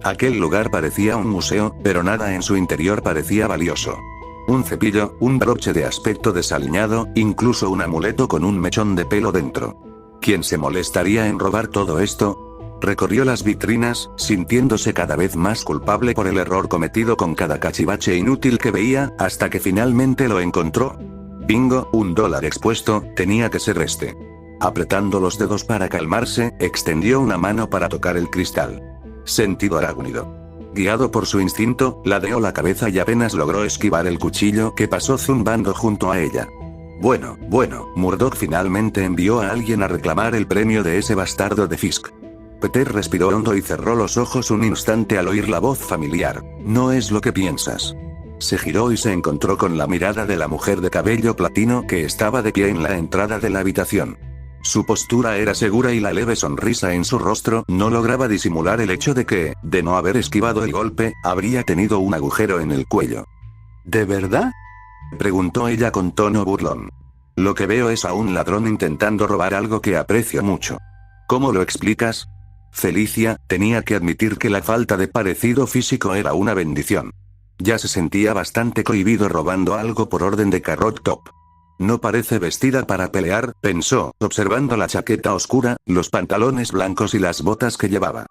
Aquel lugar parecía un museo, pero nada en su interior parecía valioso. Un cepillo, un broche de aspecto desaliñado, incluso un amuleto con un mechón de pelo dentro. ¿Quién se molestaría en robar todo esto? Recorrió las vitrinas, sintiéndose cada vez más culpable por el error cometido con cada cachivache inútil que veía, hasta que finalmente lo encontró. Bingo, $1 expuesto, tenía que ser este. Apretando los dedos para calmarse, extendió una mano para tocar el cristal. Sentido arácnido. Guiado por su instinto, ladeó la cabeza y apenas logró esquivar el cuchillo que pasó zumbando junto a ella. Bueno, Murdoch finalmente envió a alguien a reclamar el premio de ese bastardo de Fisk. Peter respiró hondo y cerró los ojos un instante al oír la voz familiar. No es lo que piensas. Se giró y se encontró con la mirada de la mujer de cabello platino que estaba de pie en la entrada de la habitación. Su postura era segura y la leve sonrisa en su rostro no lograba disimular el hecho de que, de no haber esquivado el golpe, habría tenido un agujero en el cuello. ¿De verdad?, preguntó ella con tono burlón. Lo que veo es a un ladrón intentando robar algo que aprecio mucho. ¿Cómo lo explicas? Felicia tenía que admitir que la falta de parecido físico era una bendición. Ya se sentía bastante cohibido robando algo por orden de Carrot Top. No parece vestida para pelear, pensó, observando la chaqueta oscura, los pantalones blancos y las botas que llevaba.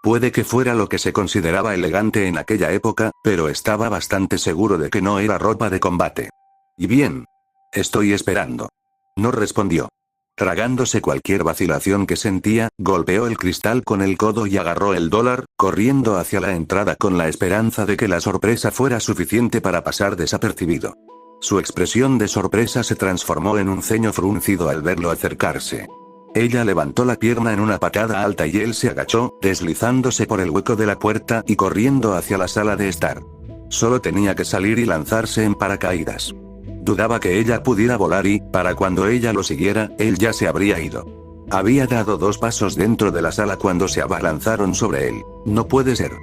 Puede que fuera lo que se consideraba elegante en aquella época, pero estaba bastante seguro de que no era ropa de combate. Y bien. Estoy esperando. No respondió. Tragándose cualquier vacilación que sentía, golpeó el cristal con el codo y agarró el dólar, corriendo hacia la entrada con la esperanza de que la sorpresa fuera suficiente para pasar desapercibido. Su expresión de sorpresa se transformó en un ceño fruncido al verlo acercarse. Ella levantó la pierna en una patada alta y él se agachó, deslizándose por el hueco de la puerta y corriendo hacia la sala de estar. Solo tenía que salir y lanzarse en paracaídas. Dudaba que ella pudiera volar y, para cuando ella lo siguiera, él ya se habría ido. Había dado 2 pasos dentro de la sala cuando se abalanzaron sobre él. No puede ser.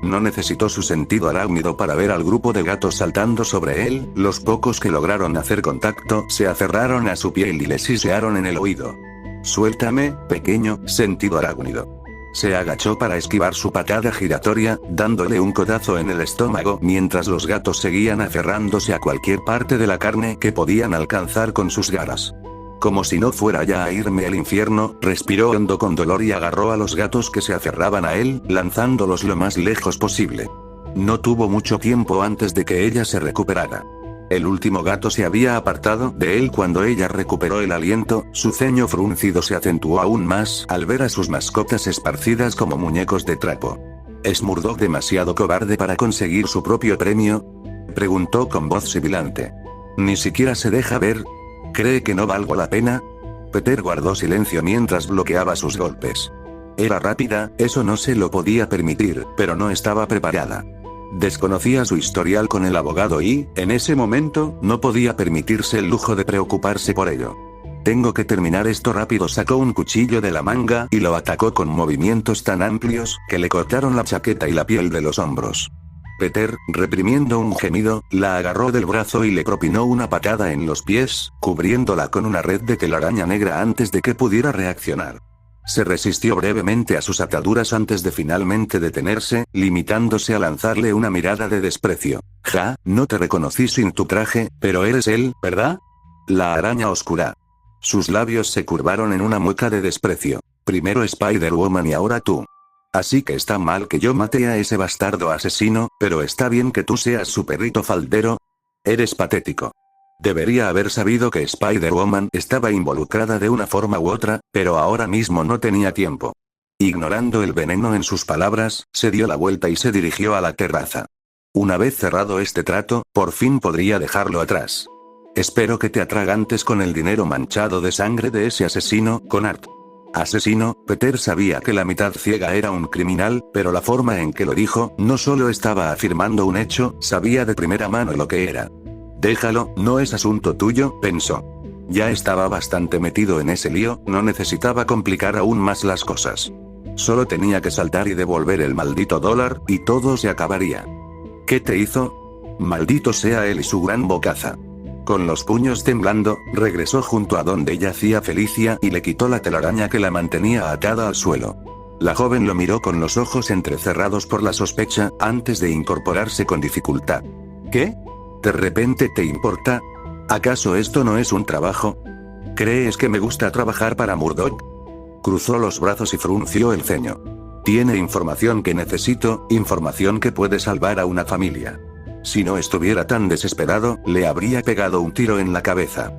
No necesitó su sentido arácnido para ver al grupo de gatos saltando sobre él, los pocos que lograron hacer contacto se aferraron a su piel y le sisearon en el oído. Suéltame, pequeño, sentido arácnido. Se agachó para esquivar su patada giratoria, dándole un codazo en el estómago mientras los gatos seguían aferrándose a cualquier parte de la carne que podían alcanzar con sus garras. Como si no fuera ya a irme al infierno, respiró hondo con dolor y agarró a los gatos que se aferraban a él, lanzándolos lo más lejos posible. No tuvo mucho tiempo antes de que ella se recuperara. El último gato se había apartado de él cuando ella recuperó el aliento, su ceño fruncido se acentuó aún más al ver a sus mascotas esparcidas como muñecos de trapo. ¿Es Murdoch demasiado cobarde para conseguir su propio premio?, preguntó con voz sibilante. ¿Ni siquiera se deja ver? ¿Cree que no valgo la pena? Peter guardó silencio mientras bloqueaba sus golpes. Era rápida, eso no se lo podía permitir, pero no estaba preparada. Desconocía su historial con el abogado y, en ese momento, no podía permitirse el lujo de preocuparse por ello. Tengo que terminar esto rápido. Sacó un cuchillo de la manga y lo atacó con movimientos tan amplios, que le cortaron la chaqueta y la piel de los hombros. Peter, reprimiendo un gemido, la agarró del brazo y le propinó una patada en los pies, cubriéndola con una red de telaraña negra antes de que pudiera reaccionar. Se resistió brevemente a sus ataduras antes de finalmente detenerse, limitándose a lanzarle una mirada de desprecio. Ja, no te reconocí sin tu traje, pero eres él, ¿verdad? La araña oscura. Sus labios se curvaron en una mueca de desprecio. Primero Spider-Woman y ahora tú. Así que está mal que yo mate a ese bastardo asesino, pero está bien que tú seas su perrito faldero. Eres patético. Debería haber sabido que Spider-Woman estaba involucrada de una forma u otra, pero ahora mismo no tenía tiempo. Ignorando el veneno en sus palabras, se dio la vuelta y se dirigió a la terraza. Una vez cerrado este trato, por fin podría dejarlo atrás. Espero que te atragantes con el dinero manchado de sangre de ese asesino, Connard. Asesino, Peter sabía que la mitad ciega era un criminal, pero la forma en que lo dijo, no solo estaba afirmando un hecho, sabía de primera mano lo que era. Déjalo, no es asunto tuyo, pensó. Ya estaba bastante metido en ese lío, no necesitaba complicar aún más las cosas. Solo tenía que saltar y devolver el maldito dólar, y todo se acabaría. ¿Qué te hizo? Maldito sea él y su gran bocaza. Con los puños temblando, regresó junto a donde yacía Felicia y le quitó la telaraña que la mantenía atada al suelo. La joven lo miró con los ojos entrecerrados por la sospecha, antes de incorporarse con dificultad. ¿Qué? ¿De repente te importa? ¿Acaso esto no es un trabajo? ¿Crees que me gusta trabajar para Murdoch? Cruzó los brazos y frunció el ceño. Tiene información que necesito, información que puede salvar a una familia. Si no estuviera tan desesperado, le habría pegado un tiro en la cabeza.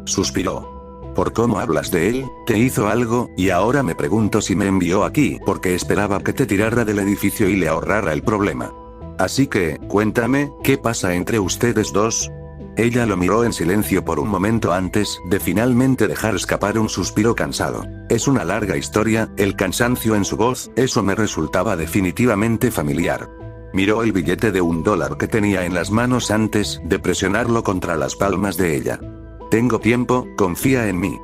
Suspiró. Por cómo hablas de él, te hizo algo, y ahora me pregunto si me envió aquí porque esperaba que te tirara del edificio y le ahorrara el problema. Así que, cuéntame, ¿qué pasa entre ustedes dos? Ella lo miró en silencio por un momento antes de finalmente dejar escapar un suspiro cansado. Es una larga historia, el cansancio en su voz, eso me resultaba definitivamente familiar. Miró el billete de $1 que tenía en las manos antes de presionarlo contra las palmas de ella. Tengo tiempo, confía en mí.